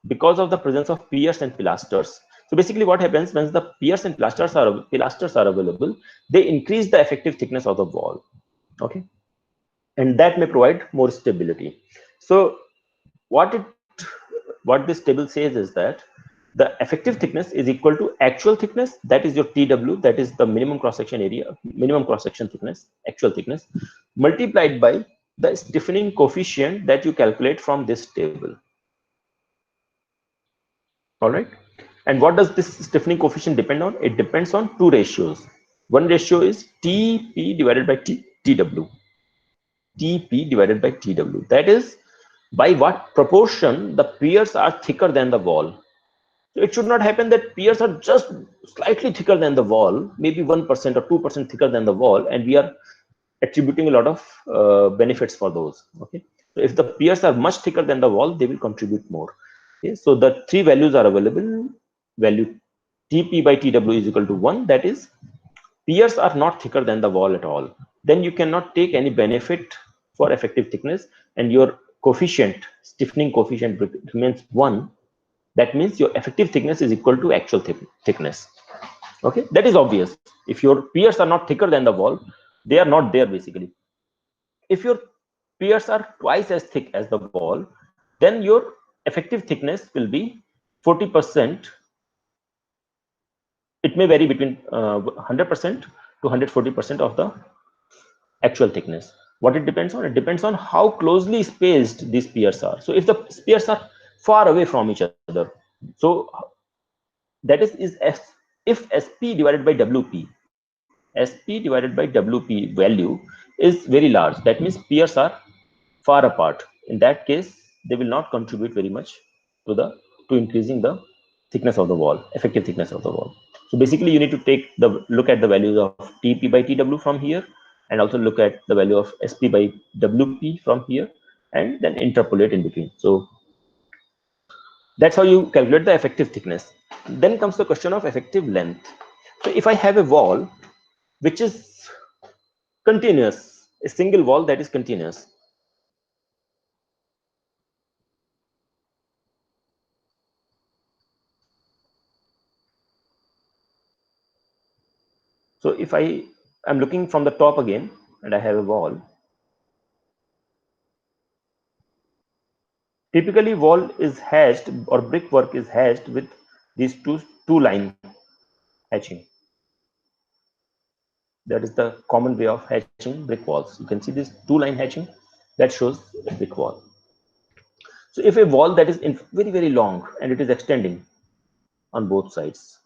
because of the presence of piers and pilasters. So basically what happens when the piers and pilasters are available, they increase the effective thickness of the wall. Okay, and that may provide more stability. So what this table says is that the effective thickness is equal to actual thickness, that is your TW, that is the minimum cross section area, minimum cross section thickness, actual thickness, multiplied by the stiffening coefficient that you calculate from this table. All right, and what does this stiffening coefficient depend on? It depends on two ratios. One ratio is TP divided by TW. TP divided by TW, that is by what proportion the piers are thicker than the wall. So it should not happen that piers are just slightly thicker than the wall, maybe 1% or 2% thicker than the wall, and we are attributing a lot of benefits for those. Okay, so if the piers are much thicker than the wall, they will contribute more. Okay, so the three values are available. Value TP by TW is equal to 1, that is piers are not thicker than the wall at all. Then you cannot take any benefit for effective thickness, and your coefficient, stiffening coefficient, remains 1. That means your effective thickness is equal to actual thickness. Okay, that is obvious. If your piers are not thicker than the wall, they are not there basically. If your piers are twice as thick as the wall, then your effective thickness will be 40%. It may vary between 100% to 140% of the actual thickness. What it depends on? It depends on how closely spaced these piers are. So if the piers are far away from each other, so that is if SP divided by WP, SP divided by WP value is very large, that means piers are far apart. In that case, they will not contribute very much to increasing the thickness of the wall, effective thickness of the wall. So basically, you need to take the look at the values of TP by TW from here, and also look at the value of SP by WP from here, and then interpolate in between. So that's how you calculate the effective thickness. Then comes the question of effective length. So if I have a wall which is continuous, a single wall that is continuous. So if I'm looking from the top again, and I have a wall, typically wall is hatched or brickwork is hatched with these two line hatching. That is the common way of hatching brick walls. You can see this two line hatching that shows a brick wall. So if a wall that is very, very long and it is extending on both sides,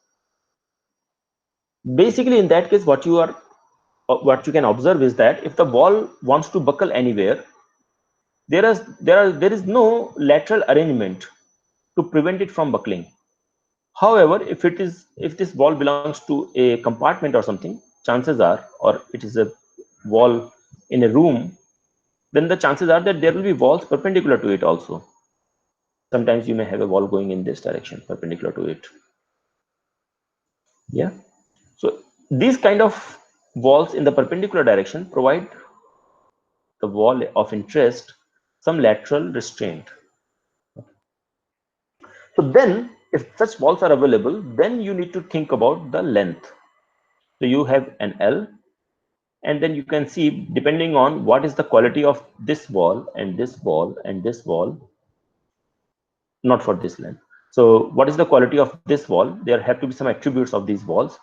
basically in that case, what you can observe is that if the wall wants to buckle anywhere, there is no lateral arrangement to prevent it from buckling. However, if this wall belongs to a compartment or something, chances are, or it is a wall in a room, then the chances are that there will be walls perpendicular to it also. Sometimes you may have a wall going in this direction, perpendicular to it. Yeah. So these kind of walls in the perpendicular direction provide the wall of interest some lateral restraint. So then, if such walls are available, then you need to think about the length. So you have an L, and then you can see, depending on what is the quality of this wall and this wall and this wall, not for this length. So what is the quality of this wall? There have to be some attributes of these walls.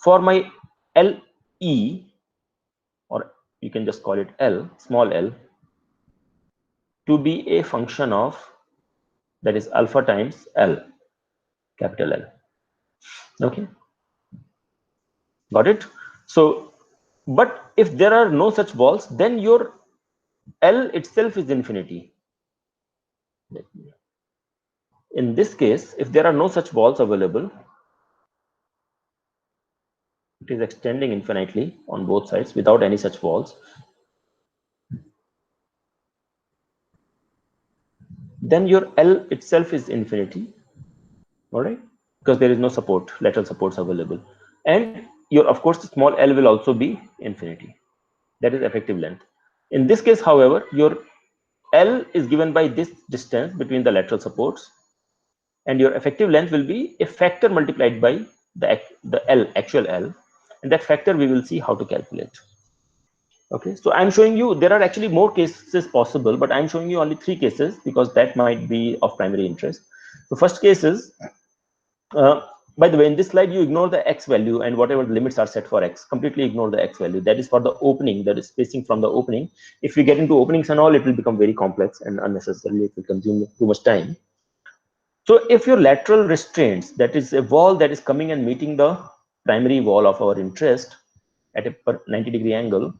For my LE, or you can just call it L, small l, to be a function of, that is alpha times L, capital L. Okay, got it? So, but if there are no such walls, then your L itself is infinity. In this case, if there are no such walls available, it is extending infinitely on both sides without any such walls, then your L itself is infinity, all right, because there is no support, lateral supports available. And your, of course, the small L will also be infinity. That is effective length. In this case, however, your L is given by this distance between the lateral supports, and your effective length will be a factor multiplied by the L, actual L, and that factor we will see how to calculate. Okay, so I'm showing you, there are actually more cases possible, but I'm showing you only 3 cases because that might be of primary interest. The first case is, by the way, in this slide, you ignore the x value and whatever the limits are set for x, completely ignore the x value. That is for the opening, that is spacing from the opening. If we get into openings and all, it will become very complex and unnecessarily it will consume too much time. So if your lateral restraints, that is a wall that is coming and meeting the primary wall of our interest at a 90-degree angle,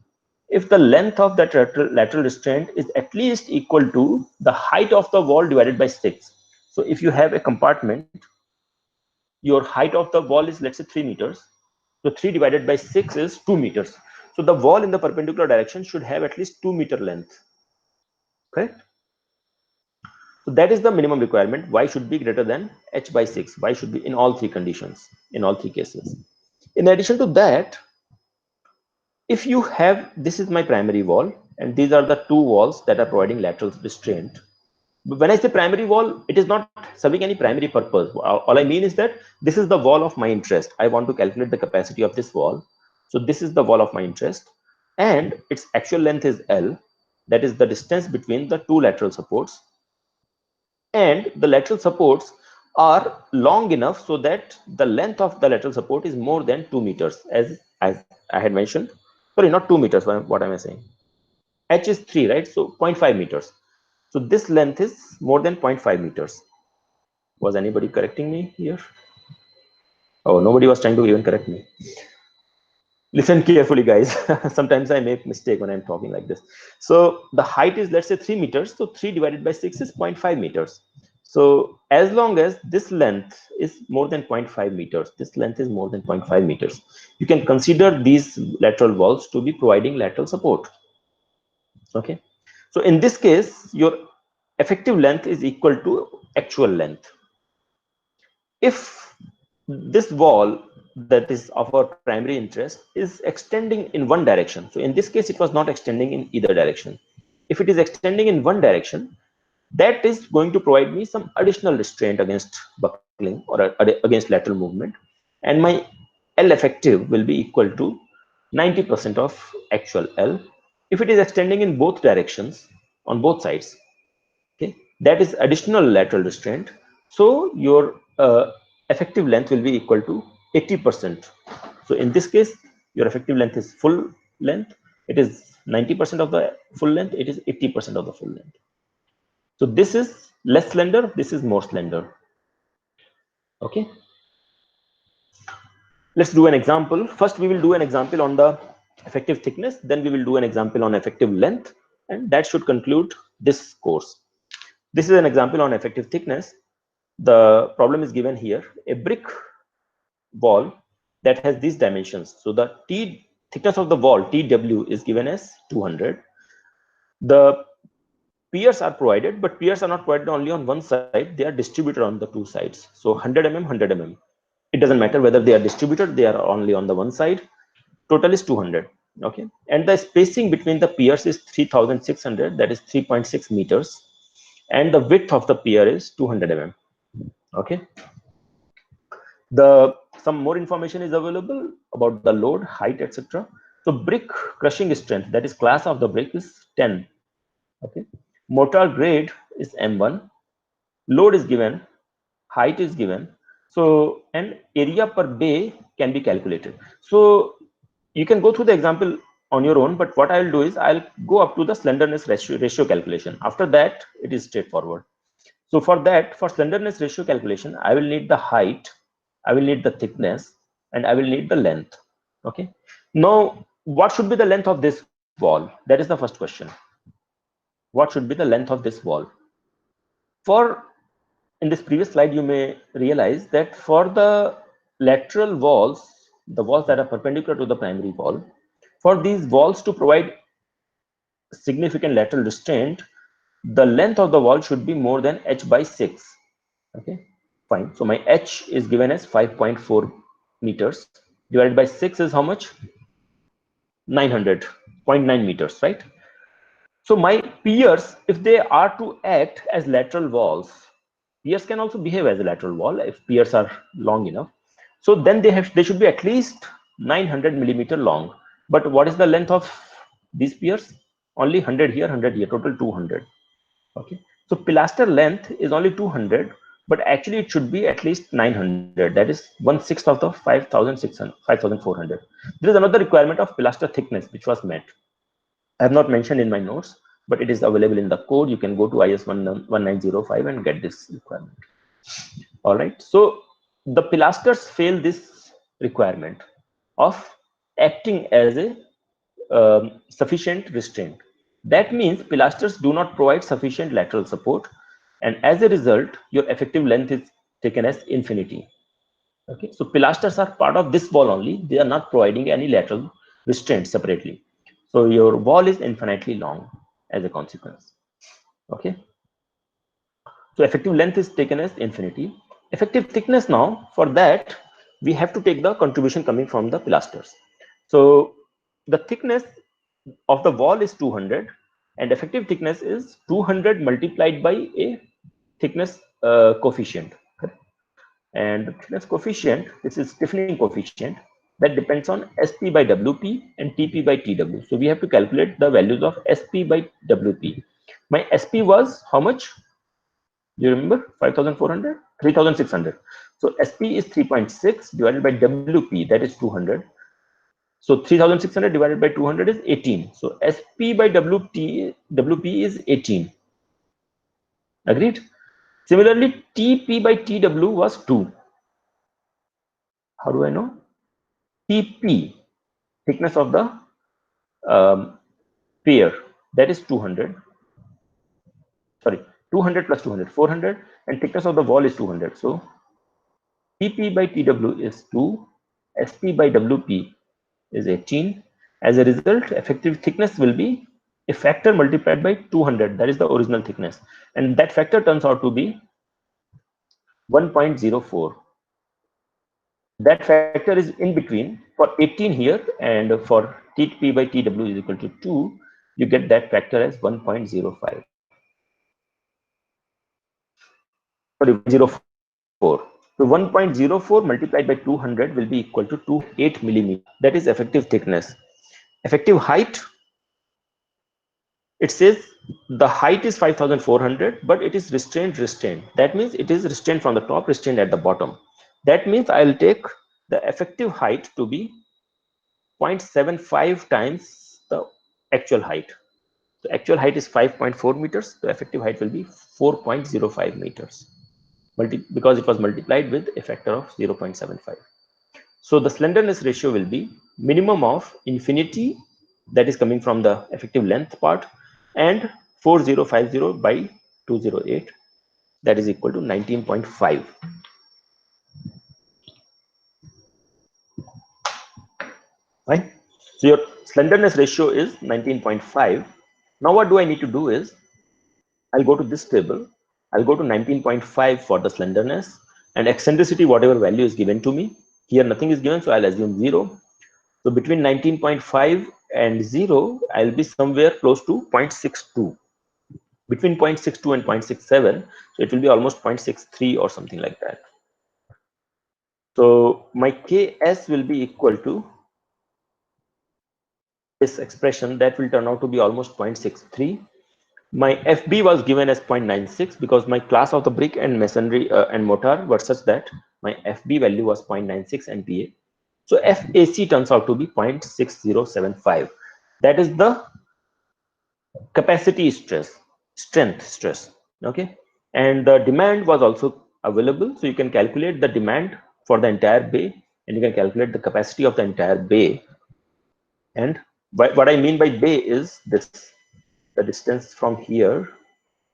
if the length of that lateral restraint is at least equal to the height of the wall divided by 6. So if you have a compartment, your height of the wall is, let's say, 3 meters. So 3 divided by 6 is 2 meters. So the wall in the perpendicular direction should have at least 2-meter length. Correct? So that is the minimum requirement. Y should be greater than h by 6. Y should be in all 3 conditions, in all 3 cases. In addition to that, if you have, this is my primary wall, and these are the 2 walls that are providing lateral restraint. When I say primary wall, it is not serving any primary purpose. All I mean is that this is the wall of my interest. I want to calculate the capacity of this wall. So this is the wall of my interest, and its actual length is L. That is the distance between the 2 lateral supports. And the lateral supports are long enough so that the length of the lateral support is more than 2 meters, as I had mentioned. Sorry, not 2 meters. What am I saying? H is 3, right? So 0.5 meters. So this length is more than 0.5 meters. Was anybody correcting me here? Oh, nobody was trying to even correct me. Listen carefully, guys. Sometimes I make mistake when I'm talking like this. So the height is, let's say, 3 meters. So 3 divided by 6 is 0.5 meters. So as long as this length is more than 0.5 meters, this length is more than 0.5 meters, you can consider these lateral walls to be providing lateral support. Okay. So in this case, your effective length is equal to actual length. If this wall that is of our primary interest is extending in one direction, so in this case it was not extending in either direction. If it is extending in one direction, that is going to provide me some additional restraint against buckling or against lateral movement, and my L effective will be equal to 90% of actual L. If it is extending in both directions on both sides, okay, that is additional lateral restraint. So your effective length will be equal to 80%. So in this case, your effective length is full length. It is 90% of the full length. It is 80% of the full length. So this is less slender. This is more slender. Okay. Let's do an example. First, we will do an example on the effective thickness. Then we will do an example on effective length. And that should conclude this course. This is an example on effective thickness. The problem is given here. A brick wall that has these dimensions. So the T thickness of the wall, TW, is given as 200. The piers are provided, but piers are not provided only on one side. They are distributed on the 2 sides. So 100 mm, 100 mm. It doesn't matter whether they are distributed. They are only on the one side. Total is 200. Okay. And the spacing between the piers is 3600. That is 3.6 meters. And the width of the pier is 200 mm. Okay. Some more information is available about the load, height, etc. So brick crushing strength, that is class of the brick, is 10. Okay. Mortar grade is M1. Load is given height is given. So, and area per bay can be calculated. So you can go through the example on your own, but what I'll do is I'll go up to the slenderness ratio calculation. After that, it is straightforward. So for that, for slenderness ratio calculation, I will need the height, I will need the thickness, and I will need the length. Okay. Now, what should be the length of this wall? That is the first question. What should be the length of this wall? For in this previous slide, you may realize that for the lateral walls, the walls that are perpendicular to the primary wall, for these walls to provide significant lateral restraint, the length of the wall should be more than h by 6. Okay, fine. So my h is given as 5.4 meters divided by 6 is how much? 900.9 meters, right? So my piers, if they are to act as lateral walls, piers can also behave as a lateral wall if piers are long enough. So then they should be at least 900 millimeter long. But what is the length of these piers? Only 100 here, 100 here, total 200. Okay. So pilaster length is only 200, but actually it should be at least 900. That is 1/6 of the 5,600, 5,400. There is another requirement of pilaster thickness which was met. I have not mentioned in my notes, but it is available in the code. You can go to IS 1905 and get this requirement. All right. So the pilasters fail this requirement of acting as a sufficient restraint. That means pilasters do not provide sufficient lateral support, and as a result, your effective length is taken as infinity. Okay, so pilasters are part of this wall only. They are not providing any lateral restraint separately. So your wall is infinitely long as a consequence. Okay, so effective length is taken as infinity. Effective thickness now, for that, we have to take the contribution coming from the pilasters. So the thickness of the wall is 200 and effective thickness is 200 multiplied by a thickness coefficient. And the thickness coefficient, this is stiffening coefficient, that depends on SP by WP and TP by TW. So we have to calculate the values of SP by WP. My SP was how much? Do you remember? 5,400? 3,600. So SP is 3.6 divided by WP, that is 200. So 3,600 divided by 200 is 18. So SP by WP is 18. Agreed? Similarly, TP by TW was 2. How do I know? TP, thickness of the pair, that is 200. Sorry, 200 plus 200, 400, and thickness of the wall is 200. So TP by TW is 2, SP by WP is 18. As a result, effective thickness will be a factor multiplied by 200. That is the original thickness. And that factor turns out to be 1.04. That factor is in between for 18 here, and for TP by TW is equal to 2, you get that factor as 1.05. Sorry, 0.04. So 1.04 multiplied by 200 will be equal to 28 millimeter. That is effective thickness. Effective height, it says the height is 5,400, but it is restrained. That means it is restrained from the top, restrained at the bottom. That means I'll take the effective height to be 0.75 times the actual height. The actual height is 5.4 meters. The effective height will be 4.05 meters. Because it was multiplied with a factor of 0.75. So the slenderness ratio will be minimum of infinity, that is coming from the effective length part, and 4050 by 208, that is equal to 19.5. Right? So your slenderness ratio is 19.5. Now what do I need to do is, I'll go to this table, I'll go to 19.5 for the slenderness, and eccentricity, whatever value is given to me. Here nothing is given, so I'll assume 0. So between 19.5 and 0, I'll be somewhere close to 0.62. Between 0.62 and 0.67, so it will be almost 0.63 or something like that. So my Ks will be equal to this expression, that will turn out to be almost 0.63. My FB was given as 0.96 because my class of the brick and masonry and mortar were such that my FB value was 0.96 MPa. So FAC turns out to be 0.6075. That is the capacity stress, strength stress. Okay. And the demand was also available. So you can calculate the demand for the entire bay and you can calculate the capacity of the entire bay. And what I mean by bay is this, the distance from here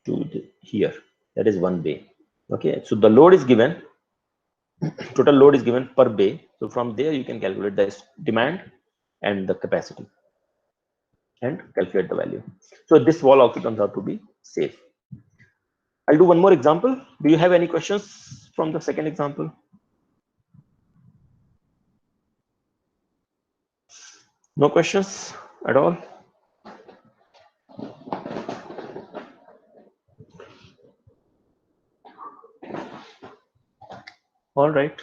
to here, that is one bay. Okay, so the load is given, total load is given per bay. So from there you can calculate the demand and the capacity and calculate the value. So this wall also turns out to be safe. I'll do one more example. Do you have any questions from the second example? No questions at all? All right.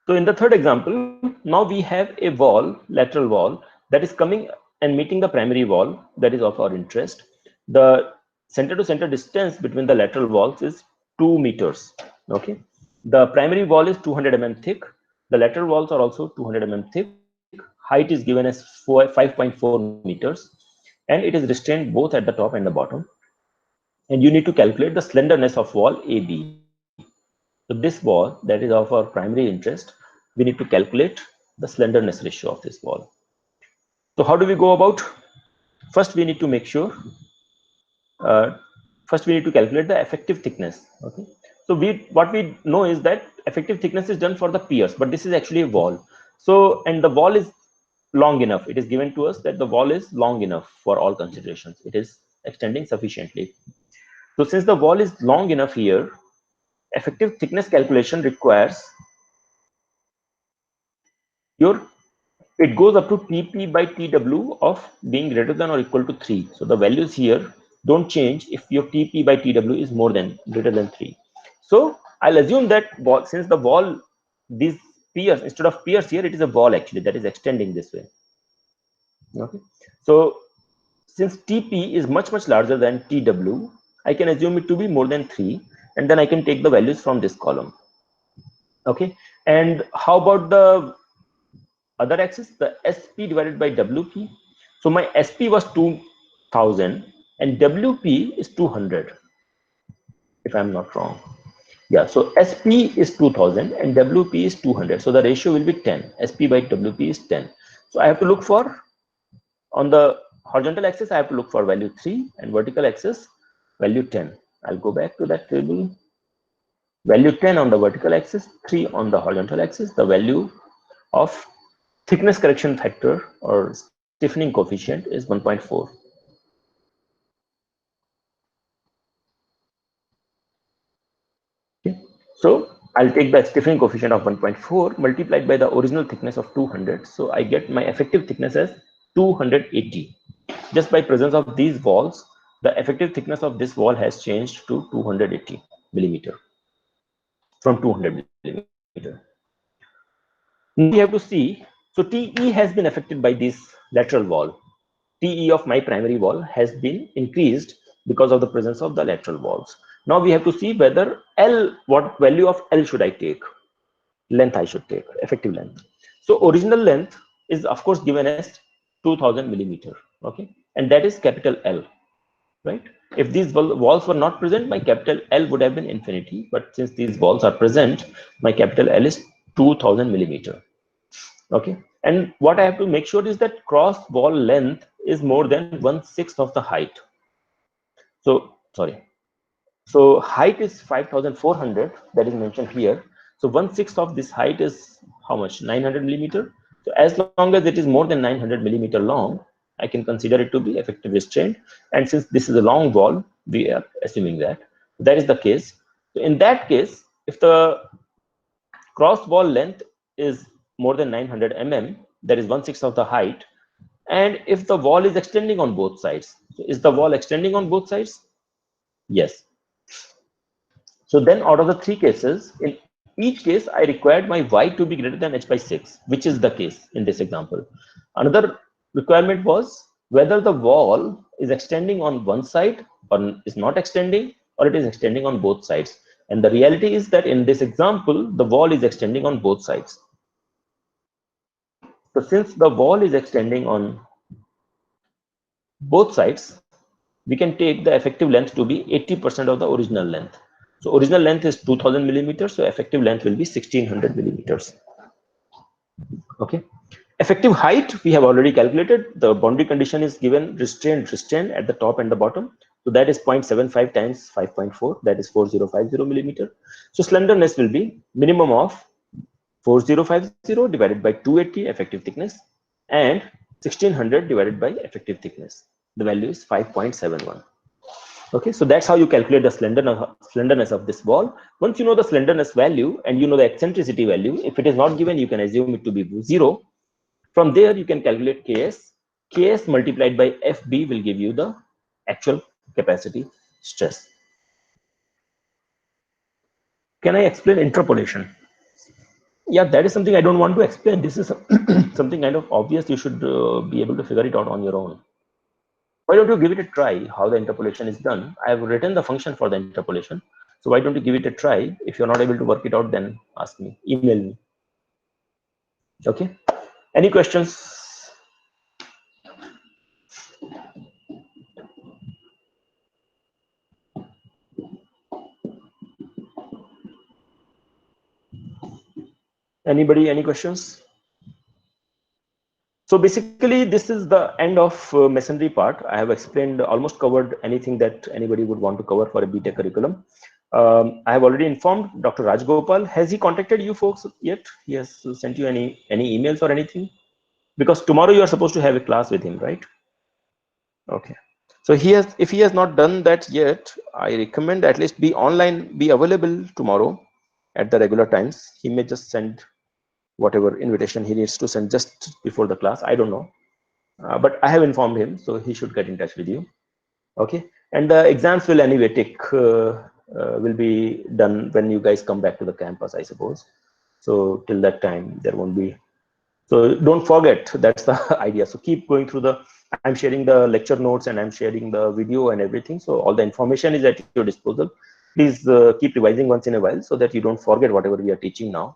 So in the third example, now we have a wall, lateral wall, that is coming and meeting the primary wall that is of our interest. The center to center distance between the lateral walls is 2 meters. Okay. The primary wall is 200 mm thick. The lateral walls are also 200 mm thick. Height is given as 5.4 meters, and it is restrained both at the top and the bottom. And you need to calculate the slenderness of wall AB. So this wall that is of our primary interest, we need to calculate the slenderness ratio of this wall. So how do we go about? First, we need to make sure. First, we need to calculate the effective thickness. Okay. So what we know is that effective thickness is done for the piers, but this is actually a wall. So and the wall is long enough. It is given to us that the wall is long enough for all considerations. It is extending sufficiently. So since the wall is long enough here, effective thickness calculation requires it goes up to TP by TW of being greater than or equal to 3. So the values here don't change if your TP by TW is greater than 3. So I'll assume that since the wall, these piers, instead of piers here, it is a wall actually that is extending this way. Okay. So since TP is much larger than TW, I can assume it to be more than 3, and then I can take the values from this column. Okay. And how about the other axis, the SP divided by WP? So my SP was 2000 and WP is 200, if I'm not wrong. Yeah, so SP is 2000 and WP is 200. So the ratio will be 10. SP by WP is 10. So I have to look for, on the horizontal axis, I have to look for value 3 and vertical axis, value 10. I'll go back to that table. Value 10 on the vertical axis, 3 on the horizontal axis. The value of thickness correction factor or stiffening coefficient is 1.4. Okay. So I'll take the stiffening coefficient of 1.4 multiplied by the original thickness of 200. So I get my effective thickness as 280. Just by presence of these walls, the effective thickness of this wall has changed to 280 millimeter from 200 millimeter. Now we have to see, so TE has been affected by this lateral wall. TE of my primary wall has been increased because of the presence of the lateral walls. Now we have to see whether L, what value of L should I take? Length I should take, effective length. So original length is of course given as 2000 millimeter. Okay. And that is capital L, right? If these walls were not present, my capital L would have been infinity. But since these walls are present, my capital L is 2000 millimeter. Okay. And what I have to make sure is that cross wall length is more than 1/6 of the height. So, sorry. So height is 5400, that is mentioned here. So 1/6 of this height is how much? 900 millimeter. So as long as it is more than 900 millimeter long, I can consider it to be effective restraint. And since this is a long wall, we are assuming that is the case. So in that case, if the cross wall length is more than 900 mm, that is 1/6 of the height, and if the wall is extending on both sides, so is the wall extending on both sides? Yes. So then out of the 3 cases, in each case, I required my y to be greater than h by 6, which is the case in this example. Another requirement was whether the wall is extending on one side or is not extending, or it is extending on both sides. And the reality is that in this example, the wall is extending on both sides. So since the wall is extending on both sides, we can take the effective length to be 80% of the original length. So original length is 2000 millimeters, so effective length will be 1600 millimeters. Okay. Effective height, we have already calculated. The boundary condition is given restrained at the top and the bottom. So that is 0.75 times 5.4, that is 4050 millimeter. So slenderness will be minimum of 4050 divided by 280 effective thickness and 1600 divided by effective thickness. The value is 5.71. Okay, so that's how you calculate the slenderness of this wall. Once you know the slenderness value and you know the eccentricity value, if it is not given, you can assume it to be 0. From there, you can calculate Ks. Ks multiplied by Fb will give you the actual capacity stress. Can I explain interpolation? Yeah, that is something I don't want to explain. This is something kind of obvious. You should be able to figure it out on your own. Why don't you give it a try how the interpolation is done? I have written the function for the interpolation. So why don't you give it a try? If you're not able to work it out, then ask me, email me. Okay. Any questions? Anybody, any questions? So basically, this is the end of masonry part. I have explained, almost covered anything that anybody would want to cover for a BTech curriculum. I have already informed Dr. Rajgopal. Has he contacted you folks yet? He has sent you any emails or anything? Because tomorrow you are supposed to have a class with him, right? Okay. So if he has not done that yet, I recommend at least be online, be available tomorrow at the regular times. He may just send whatever invitation he needs to send just before the class. I don't know. But I have informed him, so he should get in touch with you. Okay. And the exams will anyway will be done when you guys come back to the campus, I suppose. So till that time, there won't be. So don't forget, that's the idea. So keep going through I'm sharing the lecture notes and I'm sharing the video and everything. So all the information is at your disposal. Please keep revising once in a while so that you don't forget whatever we are teaching now.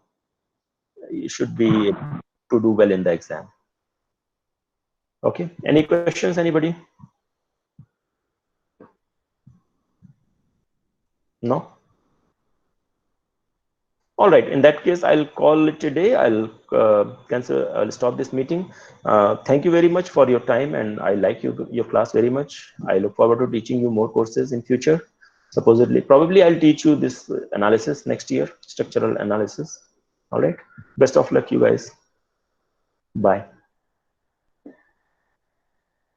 You should be able to do well in the exam. Okay. Any questions, anybody? No? All right. In that case, I'll call it a day. I'll stop this meeting. Thank you very much for your time, and I like your class very much. I look forward to teaching you more courses in future. Probably I'll teach you this analysis next year, structural analysis. All right. Best of luck, you guys. Bye.